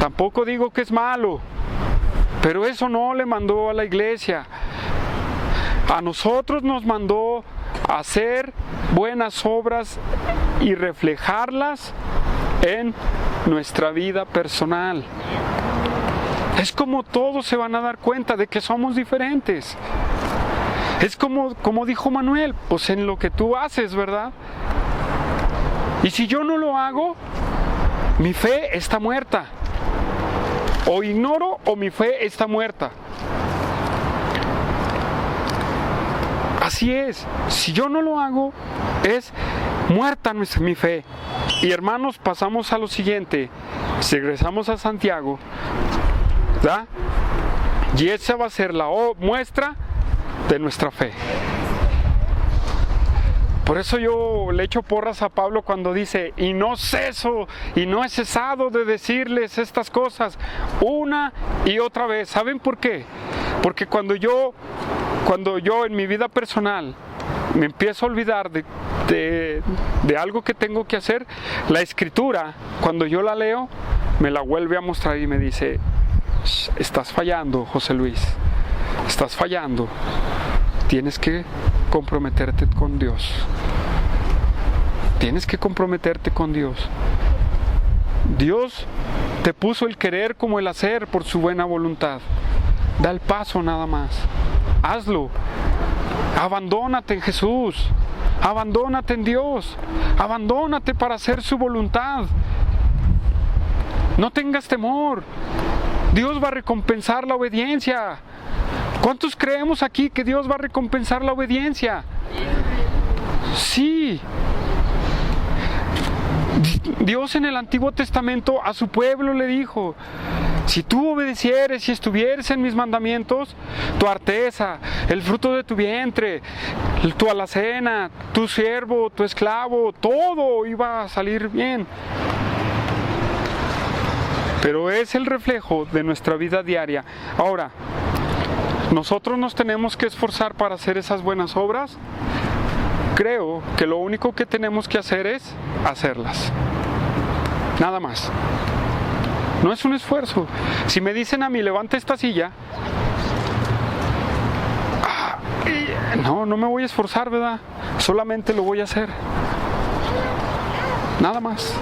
Tampoco digo que es malo. Pero eso no le mandó a la iglesia. A nosotros nos mandó a hacer buenas obras y reflejarlas en nuestra vida personal. Es como todos se van a dar cuenta de que somos diferentes. Es como dijo Manuel, pues en lo que tú haces, ¿verdad? Y si yo no lo hago, mi fe está muerta. O ignoro o mi fe está muerta. Así es, si yo no lo hago, es muerta mi fe. Y hermanos, pasamos a lo siguiente. Si regresamos a Santiago, ¿verdad? Y esa va a ser la muestra de nuestra fe. Por eso yo le echo porras a Pablo cuando dice, y no ceso, y no he cesado de decirles estas cosas una y otra vez. ¿Saben por qué? Porque cuando yo en mi vida personal me empiezo a olvidar de algo que tengo que hacer, la Escritura, cuando yo la leo, me la vuelve a mostrar y me dice, estás fallando, José Luis, estás fallando. Tienes que comprometerte con Dios. Tienes que comprometerte con Dios. Dios te puso el querer como el hacer por su buena voluntad. Da el paso nada más. Hazlo. Abandónate en Jesús. Abandónate en Dios. Abandónate para hacer su voluntad. No tengas temor. Dios va a recompensar la obediencia. ¿Cuántos creemos aquí que Dios va a recompensar la obediencia? Sí. Dios en el Antiguo Testamento a su pueblo le dijo, si tú obedecieres y estuvieres en mis mandamientos, tu arteza, el fruto de tu vientre, tu alacena, tu siervo, tu esclavo, todo iba a salir bien. Pero es el reflejo de nuestra vida diaria. Ahora, ¿nosotros nos tenemos que esforzar para hacer esas buenas obras? Creo que lo único que tenemos que hacer es hacerlas. Nada más. No es un esfuerzo. Si me dicen a mí, levanta esta silla, no me voy a esforzar, ¿verdad? Solamente lo voy a hacer. Nada más.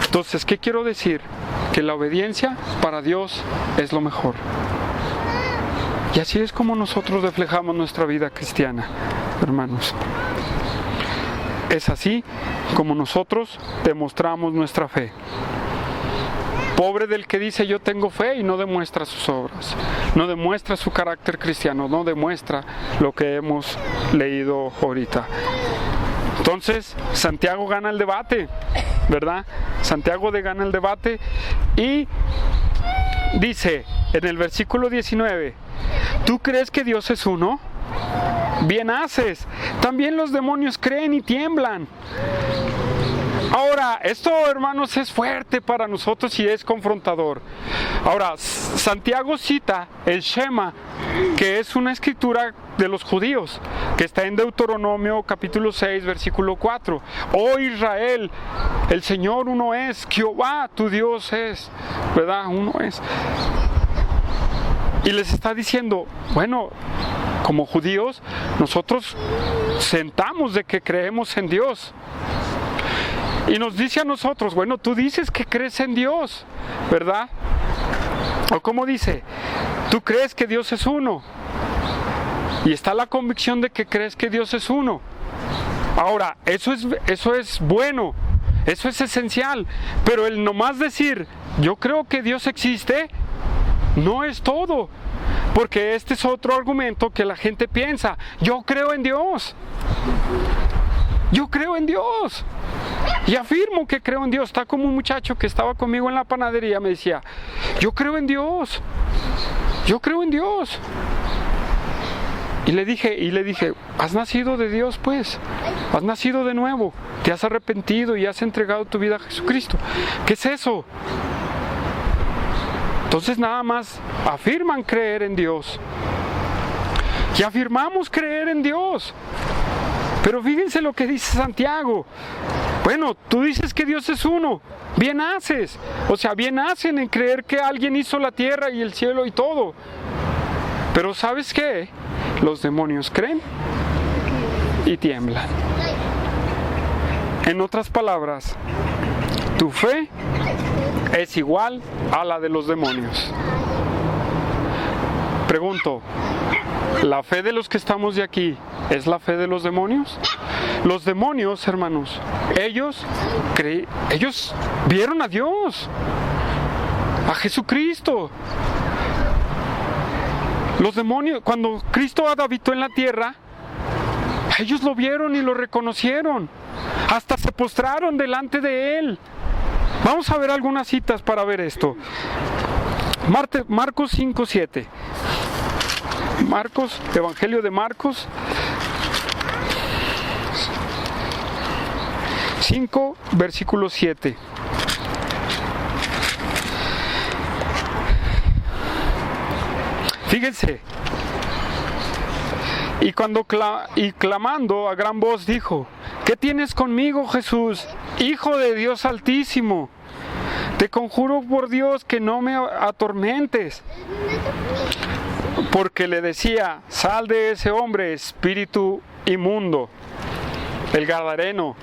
Entonces, ¿qué quiero decir? Que la obediencia para Dios es lo mejor. Y así es como nosotros reflejamos nuestra vida cristiana, hermanos. Es así como nosotros demostramos nuestra fe. Pobre del que dice yo tengo fe y no demuestra sus obras, no demuestra su carácter cristiano, no demuestra lo que hemos leído ahorita. Entonces, Santiago gana el debate, ¿verdad? Santiago gana el debate y dice en el versículo 19, ¿tú crees que Dios es uno? Bien haces. También los demonios creen y tiemblan. Ahora, esto, hermanos, es fuerte para nosotros y es confrontador. Ahora, Santiago cita el Shema, que es una escritura de los judíos, que está en Deuteronomio capítulo 6, versículo 4. Oh Israel, el Señor uno es, Jehová tu Dios es, ¿verdad? Uno es. Y les está diciendo, bueno, como judíos, nosotros sentamos de que creemos en Dios. Y nos dice a nosotros, bueno, tú dices que crees en Dios, ¿verdad? O como dice, Tú crees que Dios es uno. Y está la convicción de que crees que Dios es uno. Ahora, eso es bueno, eso es esencial. Pero el nomás decir, yo creo que Dios existe, no es todo. Porque este es otro argumento que la gente piensa. Yo creo en Dios. Yo creo en Dios. Y afirmo que creo en Dios. Está como un muchacho que estaba conmigo en la panadería. Me decía, yo creo en Dios. Yo creo en Dios. Y le dije, has nacido de Dios pues. Has nacido de nuevo. Te has arrepentido y has entregado tu vida a Jesucristo. ¿Qué es eso? Entonces nada más afirman creer en Dios. Y afirmamos creer en Dios. Pero fíjense lo que dice Santiago. Bueno, tú dices que Dios es uno. Bien haces. O sea, bien hacen en creer que alguien hizo la tierra y el cielo y todo. Pero ¿sabes qué? Los demonios creen y tiemblan. En otras palabras, tu fe es igual a la de los demonios. Pregunto, ¿la fe de los que estamos de aquí es la fe de los demonios? Los demonios, hermanos, ellos vieron a Dios, a Jesucristo. Los demonios, cuando Cristo habitó en la tierra, ellos lo vieron y lo reconocieron. Hasta se postraron delante de Él. Vamos a ver algunas citas para ver esto. Marcos 5:7. Evangelio de Marcos 5, versículo 7. Fíjense. Y clamando a gran voz dijo, ¿qué tienes conmigo, Jesús, Hijo de Dios Altísimo? Te conjuro por Dios que no me atormentes. Porque le decía, sal de ese hombre, espíritu inmundo. El gadareno.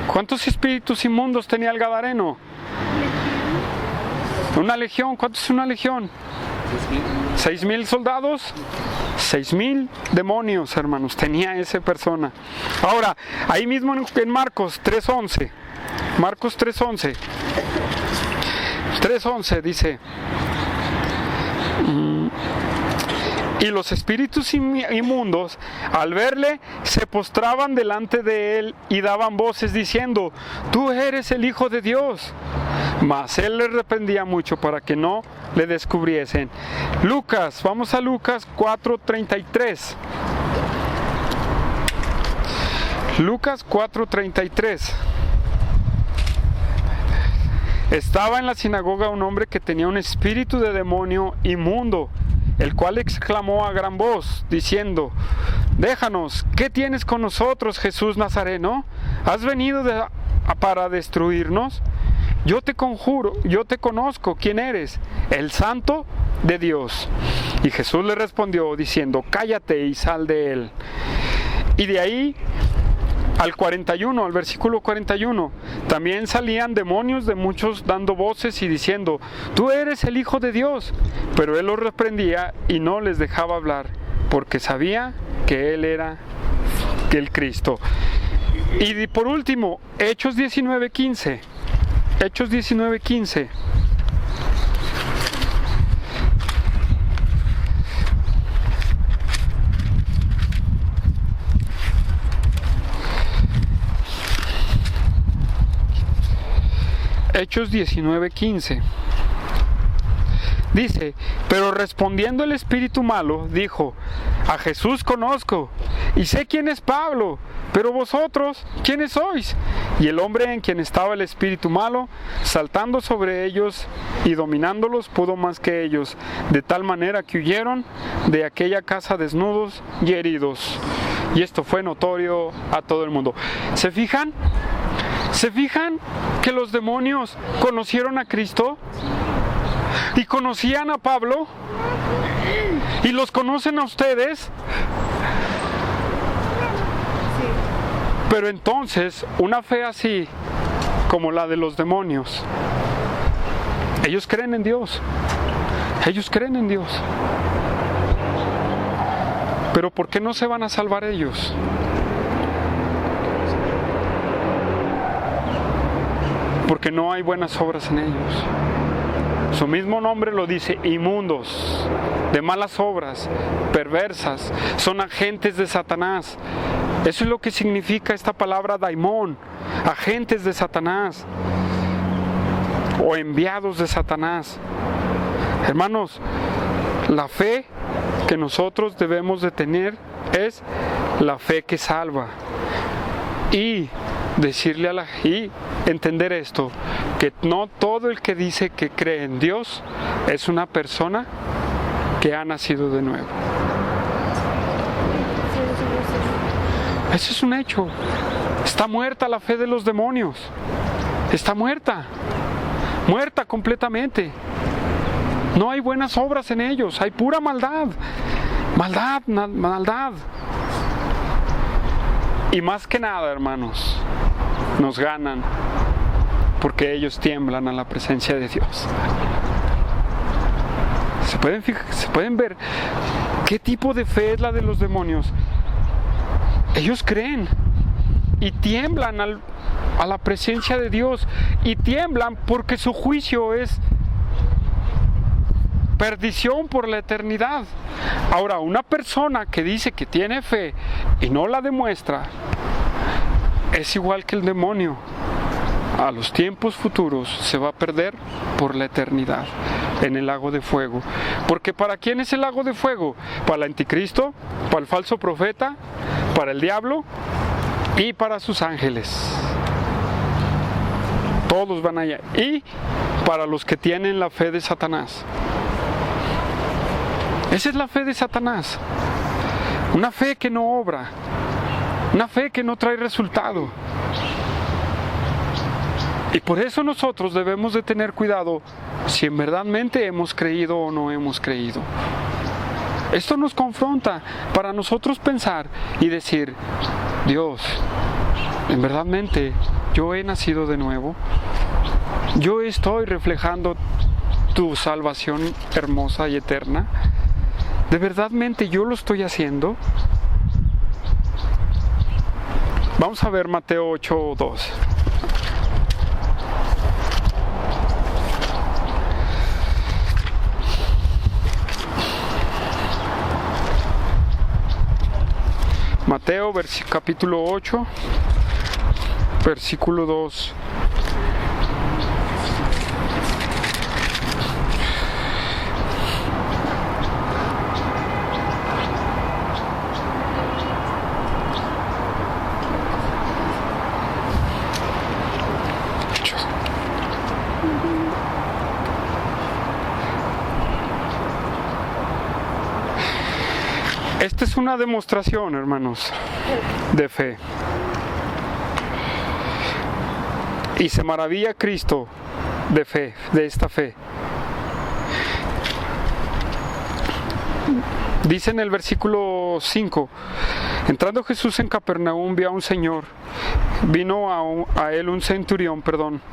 ¿Cuántos espíritus inmundos tenía el gadareno? Una legión. ¿Cuántos es una legión? 6,000 soldados. 6,000 demonios, hermanos, tenía esa persona. Ahora, ahí mismo en Marcos 3:11. Marcos 3:11. 3:11 dice, y los espíritus inmundos, al verle, se postraban delante de él y daban voces diciendo, tú eres el Hijo de Dios. Mas él les reprendía mucho para que no le descubriesen. Vamos a Lucas 4:33. Lucas 4:33. Estaba en la sinagoga un hombre que tenía un espíritu de demonio inmundo, el cual exclamó a gran voz, diciendo, déjanos, ¿qué tienes con nosotros, Jesús Nazareno? ¿Has venido para destruirnos? Yo te conjuro, yo te conozco, ¿quién eres? El Santo de Dios. Y Jesús le respondió diciendo, cállate y sal de él. Y de ahí al versículo 41, también salían demonios de muchos dando voces y diciendo, tú eres el Hijo de Dios. Pero él los reprendía y no les dejaba hablar, porque sabía que él era el Cristo. Y por último, Hechos 19:15. Hechos 19:15. Hechos 19:15. Dice, pero respondiendo el espíritu malo, dijo, a Jesús conozco, y sé quién es Pablo, pero vosotros, ¿quiénes sois? Y el hombre en quien estaba el espíritu malo, saltando sobre ellos y dominándolos, pudo más que ellos, de tal manera que huyeron de aquella casa desnudos y heridos. Y esto fue notorio a todo el mundo. ¿Se fijan? ¿Se fijan que los demonios conocieron a Cristo? ¿Y conocían a Pablo? ¿Y los conocen a ustedes? Pero entonces, una fe así, como la de los demonios, ellos creen en Dios. Ellos creen en Dios. Pero ¿por qué no se van a salvar ellos? Porque no hay buenas obras en ellos. Su mismo nombre lo dice: inmundos, de malas obras, perversas, son agentes de Satanás. Eso es lo que significa esta palabra daimón, agentes de Satanás o enviados de Satanás. Hermanos, la fe que nosotros debemos de tener es la fe que salva. Y decirle y entender esto, que no todo el que dice que cree en Dios es una persona que ha nacido de nuevo. Eso es un hecho. Está muerta la fe de los demonios. Está muerta completamente. No hay buenas obras en ellos, hay pura maldad. Maldad. Y más que nada, hermanos, nos ganan porque ellos tiemblan a la presencia de Dios. Se pueden ver qué tipo de fe es la de los demonios. Ellos creen y tiemblan a la presencia de Dios, y tiemblan porque su juicio es perdición por la eternidad. Ahora, una persona que dice que tiene fe y no la demuestra, es igual que el demonio. A los tiempos futuros se va a perder por la eternidad en el lago de fuego. Porque ¿para quién es el lago de fuego? Para el anticristo, para el falso profeta, para el diablo y para sus ángeles. Todos van allá. Y para los que tienen la fe de Satanás. Esa es la fe de Satanás. Una fe que no obra. Una fe que no trae resultado. Y por eso nosotros debemos de tener cuidado si en verdadmente hemos creído o no hemos creído. Esto nos confronta para nosotros pensar y decir: Dios, en verdadmente yo he nacido de nuevo. Yo estoy reflejando tu salvación hermosa y eterna. ¿De verdadmente yo lo estoy haciendo? Vamos a ver Mateo 8:2. Mateo capítulo 8, versículo 2. Esta es una demostración, hermanos, de fe. Y se maravilla Cristo de fe, de esta fe. Dice en el versículo 5: entrando Jesús en Capernaum, vio a un señor. Vino a él un centurión,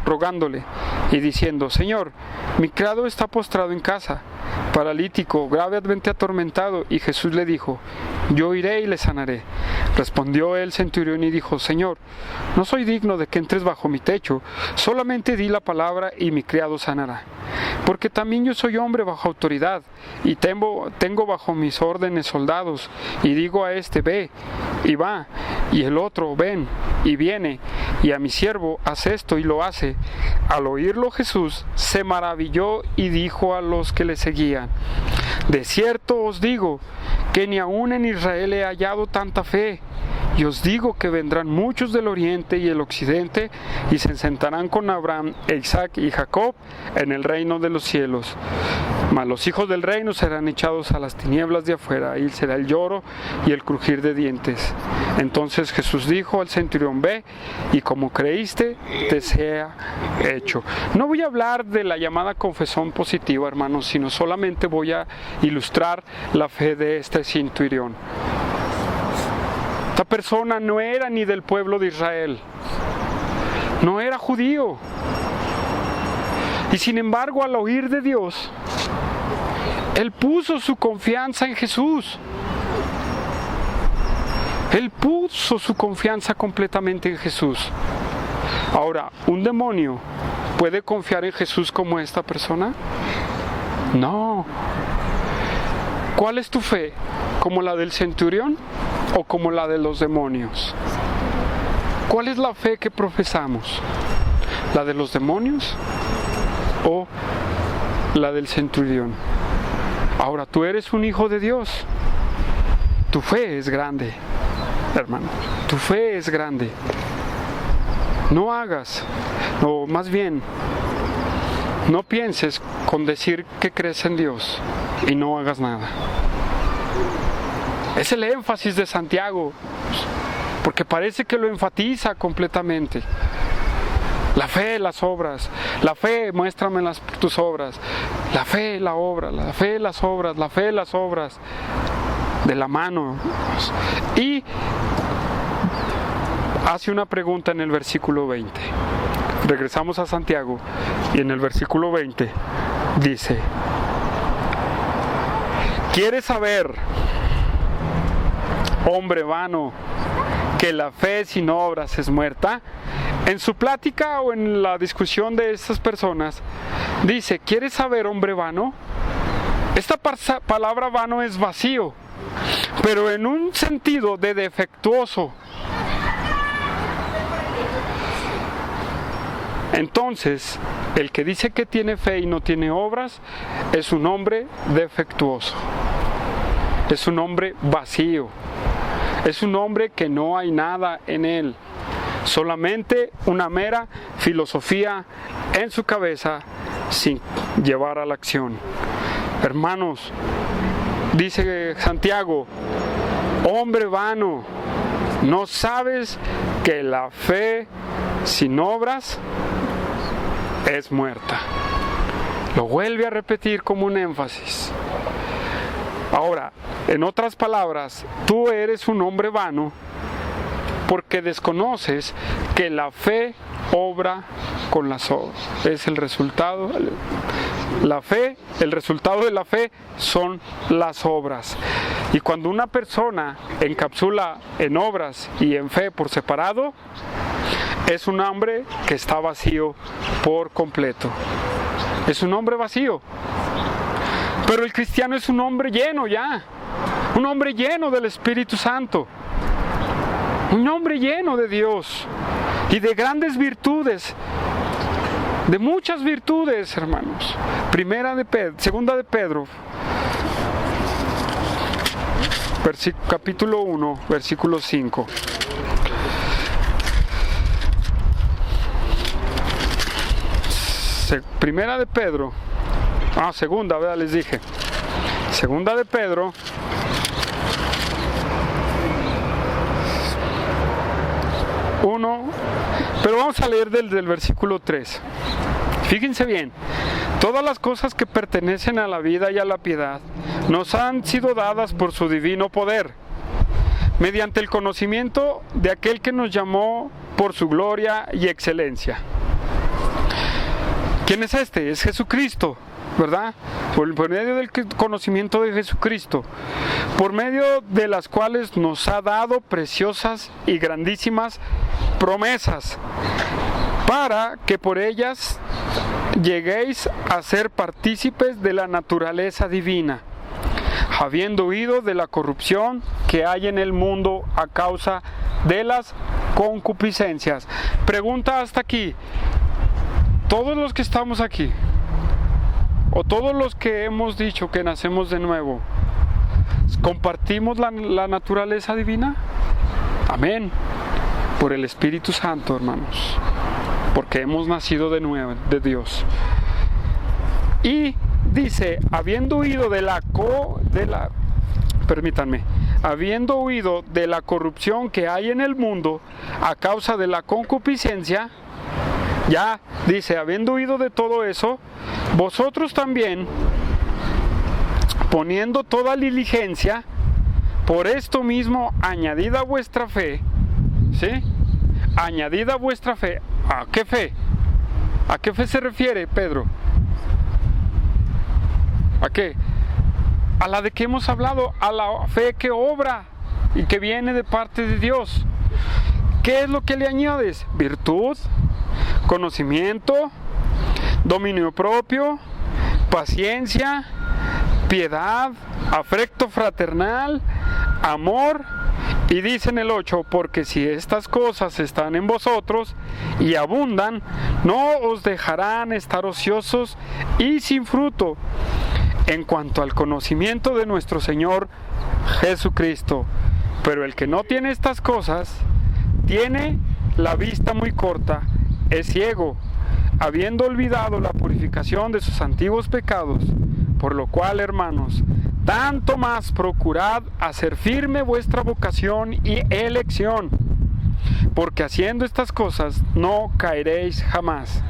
rogándole y diciendo: Señor, mi criado está postrado en casa, paralítico, gravemente atormentado. Y Jesús le dijo: yo iré y le sanaré. Respondió el centurión y dijo: Señor, no soy digno de que entres bajo mi techo, solamente di la palabra y mi criado sanará. Porque también yo soy hombre bajo autoridad, y tengo bajo mis órdenes soldados, y digo a este: ve, y va, y el otro: ven, y viene, y a mi siervo: haz esto, y lo hace. Al oírlo Jesús se maravilló y dijo a los que le seguían: de cierto os digo que ni aun en Israel he hallado tanta fe. Y os digo que vendrán muchos del oriente y el occidente y se sentarán con Abraham, Isaac y Jacob en el reino de los cielos. Mas los hijos del reino serán echados a las tinieblas de afuera, ahí será el lloro y el crujir de dientes. Entonces Jesús dijo al centurión: ve, y como creíste, te sea hecho. No voy a hablar de la llamada confesión positiva, hermanos, sino solamente voy a ilustrar la fe de este centurión. Esta persona no era ni del pueblo de Israel, no era judío, y sin embargo, al oír de Dios, él puso su confianza en Jesús. Él puso su confianza completamente en Jesús. Ahora, ¿un demonio puede confiar en Jesús como esta persona? No. ¿Cuál es tu fe? ¿Como la del centurión o como la de los demonios? ¿Cuál es la fe que profesamos? ¿La de los demonios o la del centurión? Ahora, tú eres un hijo de Dios. Tu fe es grande, hermano. Tu fe es grande. No hagas, o más bien, no pienses con decir que crees en Dios y no hagas nada. Es el énfasis de Santiago, porque parece que lo enfatiza completamente. La fe, las obras. La fe, muéstrame tus obras. La fe, la obra. La fe, las obras. La fe, las obras. De la mano. Y hace una pregunta en el versículo 20. Regresamos a Santiago y en el versículo 20 dice: ¿quieres saber, hombre vano, que la fe sin obras es muerta? En su plática o en la discusión de estas personas dice: ¿quieres saber, hombre vano? Esta palabra vano es vacío, pero en un sentido de defectuoso. Entonces, el que dice que tiene fe y no tiene obras es un hombre defectuoso, es un hombre vacío, es un hombre que no hay nada en él, solamente una mera filosofía en su cabeza sin llevar a la acción. Hermanos, dice Santiago: hombre vano, ¿no sabes que la fe sin obras es muerta? Lo vuelve a repetir como un énfasis. Ahora, en otras palabras, tú eres un hombre vano porque desconoces que la fe obra con las obras. Es el resultado. La fe, el resultado de la fe son las obras. Y cuando una persona encapsula en obras y en fe por separado, es un hombre que está vacío por completo. Es un hombre vacío. Pero el cristiano es un hombre lleno ya. Un hombre lleno del Espíritu Santo. Un hombre lleno de Dios. Y de grandes virtudes. De muchas virtudes, hermanos. Segunda de Pedro. Capítulo 1, versículo 5. Primera de Pedro. Segunda, ¿verdad? Les dije. Segunda de Pedro. Pero vamos a leer del versículo 3. Fíjense bien. Todas las cosas que pertenecen a la vida y a la piedad nos han sido dadas por su divino poder, mediante el conocimiento de aquel que nos llamó por su gloria y excelencia. ¿Quién es este? Es Jesucristo, ¿verdad? Por medio del conocimiento de Jesucristo, por medio de las cuales nos ha dado preciosas y grandísimas promesas, para que por ellas lleguéis a ser partícipes de la naturaleza divina, habiendo huido de la corrupción que hay en el mundo a causa de las concupiscencias. Pregunta hasta aquí: todos los que estamos aquí, o todos los que hemos dicho que nacemos de nuevo, ¿compartimos la naturaleza divina? Amén. Por el Espíritu Santo, hermanos. Porque hemos nacido de nuevo de Dios. Y dice: habiendo huido habiendo huido de la corrupción que hay en el mundo a causa de la concupiscencia. Ya dice: habiendo huido de todo eso, vosotros también, poniendo toda diligencia, por esto mismo añadida vuestra fe. ¿Sí? Añadida vuestra fe. ¿A qué fe? ¿A qué fe se refiere Pedro? ¿A qué? A la de que hemos hablado, a la fe que obra. y que viene de parte de Dios. ¿Qué es lo que le añades? Virtud, conocimiento, dominio propio, paciencia, piedad, afecto fraternal, amor. Y dice en el 8, porque si estas cosas están en vosotros y abundan, no os dejarán estar ociosos y sin fruto en cuanto al conocimiento de nuestro Señor Jesucristo. Pero el que no tiene estas cosas, tiene la vista muy corta, es ciego, habiendo olvidado la purificación de sus antiguos pecados. Por lo cual, hermanos, tanto más procurad hacer firme vuestra vocación y elección, porque haciendo estas cosas no caeréis jamás,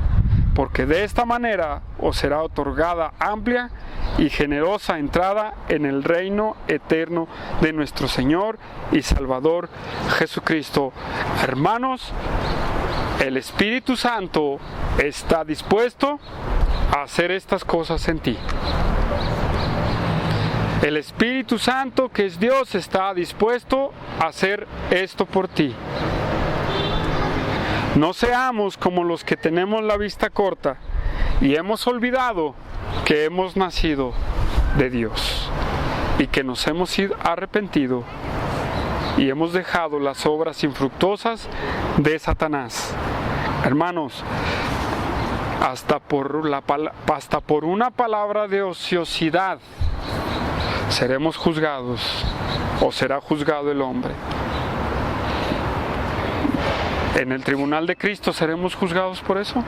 porque de esta manera os será otorgada amplia y generosa entrada en el reino eterno de nuestro Señor y Salvador Jesucristo. Hermanos, el Espíritu Santo está dispuesto a hacer estas cosas en ti. El Espíritu Santo, que es Dios, está dispuesto a hacer esto por ti. No seamos como los que tenemos la vista corta y hemos olvidado que hemos nacido de Dios y que nos hemos arrepentido y hemos dejado las obras infructuosas de Satanás. Hermanos, hasta por una palabra de ociosidad seremos juzgados, o será juzgado el hombre. ¿En el tribunal de Cristo seremos juzgados por eso?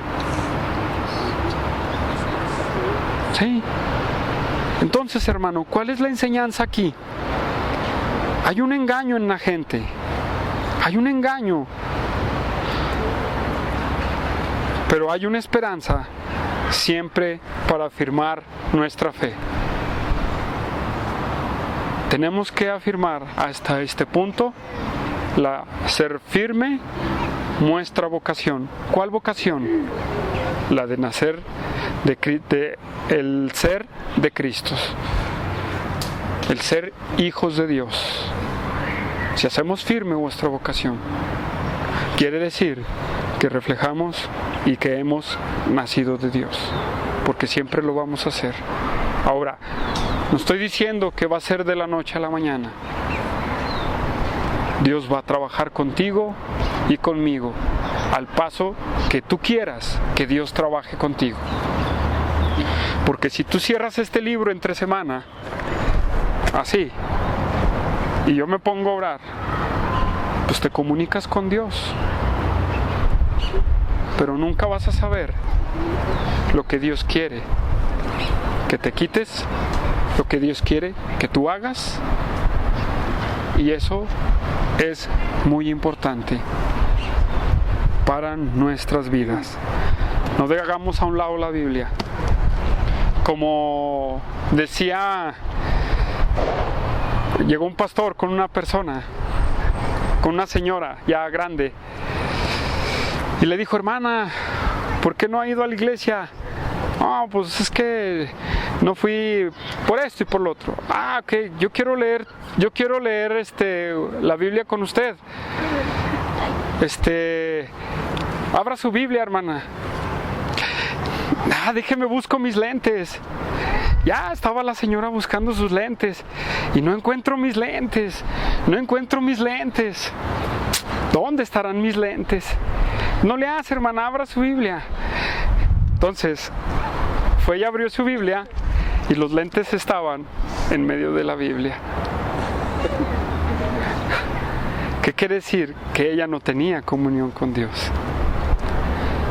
Sí. Entonces, hermano, ¿cuál es la enseñanza aquí? Hay un engaño en la gente. Hay un engaño. Pero hay una esperanza siempre para afirmar nuestra fe. Tenemos que afirmar hasta este punto ser firme nuestra vocación. ¿Cuál vocación? La de nacer el ser de Cristo, el ser hijos de Dios. Si hacemos firme vuestra vocación, quiere decir que reflejamos y que hemos nacido de Dios, porque siempre lo vamos a hacer. Ahora, no estoy diciendo que va a ser de la noche a la mañana. Dios va a trabajar contigo y conmigo al paso que tú quieras que Dios trabaje contigo. Porque si tú cierras este libro entre semana, así, y yo me pongo a orar, pues te comunicas con Dios. Pero nunca vas a saber lo que Dios quiere que te quites, lo que Dios quiere que tú hagas, y eso es muy importante para nuestras vidas. No dejamos a un lado la Biblia. Como decía, llegó un pastor con una persona, con una señora ya grande, y le dijo: hermana, ¿por qué no ha ido a la iglesia? No, pues es que no fui por esto y por lo otro. Ah, ok, yo quiero leer la Biblia con usted. Abra su Biblia, hermana. Déjeme busco mis lentes. Ya estaba la señora buscando sus lentes y no encuentro mis lentes. ¿Dónde estarán mis lentes? No le hace, hermana, abra su Biblia. Entonces fue y abrió su Biblia y los lentes estaban en medio de la Biblia. ¿Qué quiere decir? Que ella no tenía comunión con Dios.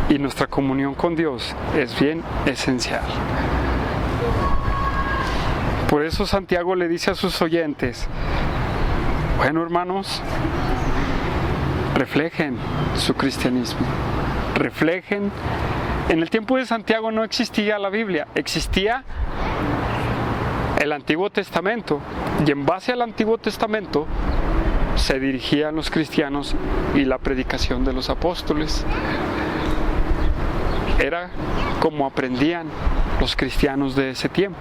Y nuestra comunión con Dios es bien esencial. Por eso Santiago le dice a sus oyentes: bueno, hermanos, reflejen su cristianismo. Reflejen. En el tiempo de Santiago no existía la Biblia, existía el Antiguo Testamento. Y en base al Antiguo Testamento se dirigían los cristianos y la predicación de los apóstoles. Era como aprendían los cristianos de ese tiempo.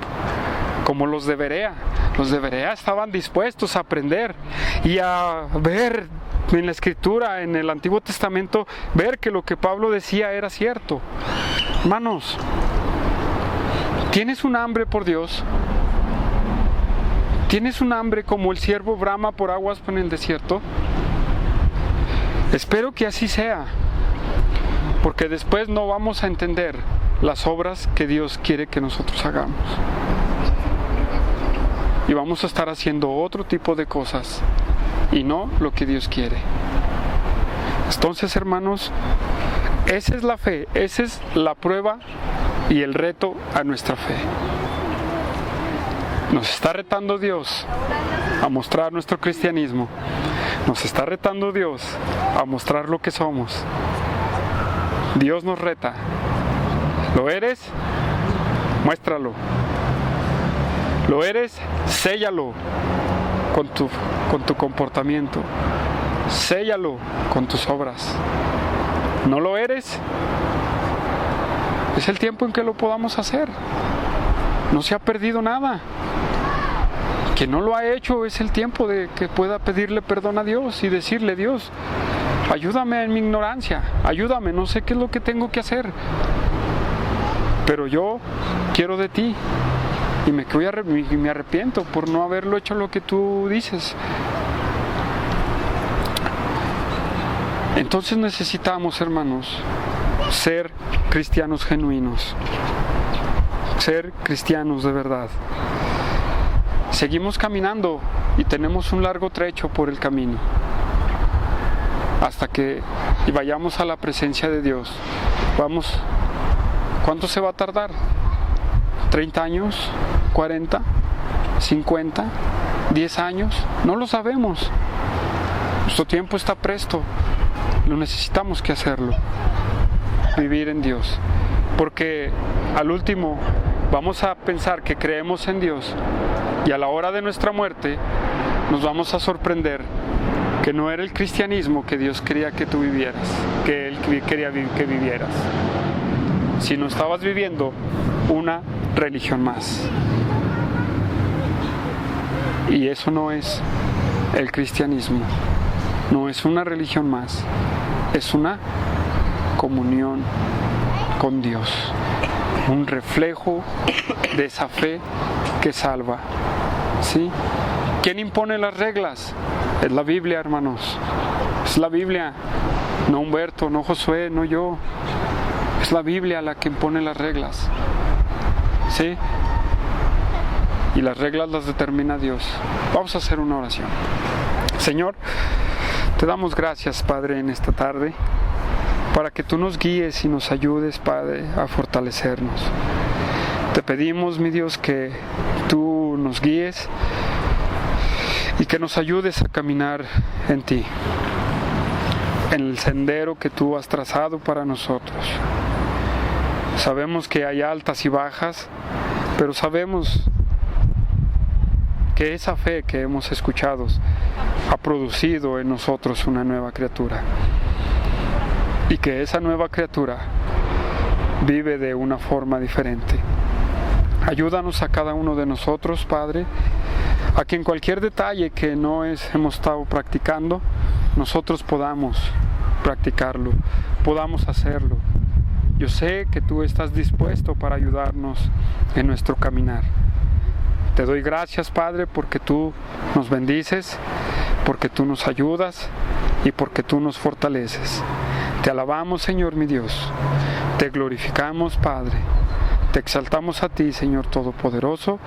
Como los de Berea. Los de Berea estaban dispuestos a aprender y a ver en la Escritura, en el Antiguo Testamento, ver que lo que Pablo decía era cierto. Hermanos, ¿tienes un hambre por Dios? ¿Tienes un hambre como el ciervo brama por aguas en el desierto? Espero que así sea, porque después no vamos a entender las obras que Dios quiere que nosotros hagamos. Y vamos a estar haciendo otro tipo de cosas y no lo que Dios quiere. Entonces, hermanos, esa es la fe, esa es la prueba y el reto a nuestra fe. Nos está retando Dios a mostrar nuestro cristianismo. Nos está retando Dios a mostrar lo que somos. Dios nos reta. ¿Lo eres? Muéstralo. ¿Lo eres? Séllalo con tu comportamiento. Séllalo con tus obras. ¿No lo eres? Es el tiempo en que lo podamos hacer. No se ha perdido nada. Quien no lo ha hecho, es el tiempo de que pueda pedirle perdón a Dios y decirle: Dios, ayúdame en mi ignorancia, ayúdame, no sé qué es lo que tengo que hacer, pero yo quiero de ti y me arrepiento por no haberlo hecho lo que tú dices. Entonces necesitamos, hermanos, ser cristianos genuinos, ser cristianos de verdad. Seguimos caminando y tenemos un largo trecho por el camino hasta que vayamos a la presencia de Dios. Vamos, ¿cuánto se va a tardar? ¿30 años? ¿40? ¿50? ¿10 años? No lo sabemos. Nuestro tiempo está presto. Lo necesitamos que hacerlo. Vivir en Dios. Porque al último vamos a pensar que creemos en Dios y a la hora de nuestra muerte nos vamos a sorprender que no era el cristianismo que Dios quería que tú vivieras, que Él quería que vivieras, sino estabas viviendo una religión más. Y eso no es el cristianismo, no es una religión más, es una comunión con Dios, un reflejo de esa fe que salva. ¿Sí? ¿Quién impone las reglas? Es la Biblia, hermanos. Es la Biblia. No Humberto, no Josué, no yo. Es la Biblia la que impone las reglas. ¿Sí? Y las reglas las determina Dios. Vamos a hacer una oración. Señor, te damos gracias, Padre, en esta tarde, para que tú nos guíes y nos ayudes, Padre, a fortalecernos. Te pedimos, mi Dios, que tú nos guíes y que nos ayudes a caminar en ti, en el sendero que tú has trazado para nosotros. Sabemos que hay altas y bajas, pero sabemos que esa fe que hemos escuchado ha producido en nosotros una nueva criatura, y que esa nueva criatura vive de una forma diferente. Ayúdanos a cada uno de nosotros, Padre, a que en cualquier detalle que no hemos estado practicando, nosotros podamos practicarlo, podamos hacerlo. Yo sé que tú estás dispuesto para ayudarnos en nuestro caminar. Te doy gracias, Padre, porque tú nos bendices, porque tú nos ayudas y porque tú nos fortaleces. Te alabamos, Señor mi Dios. Te glorificamos, Padre. Te exaltamos a ti, Señor Todopoderoso,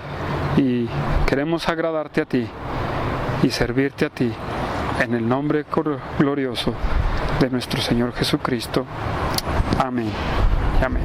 y queremos agradarte a ti y servirte a ti en el nombre glorioso de nuestro Señor Jesucristo. Amén. Amén.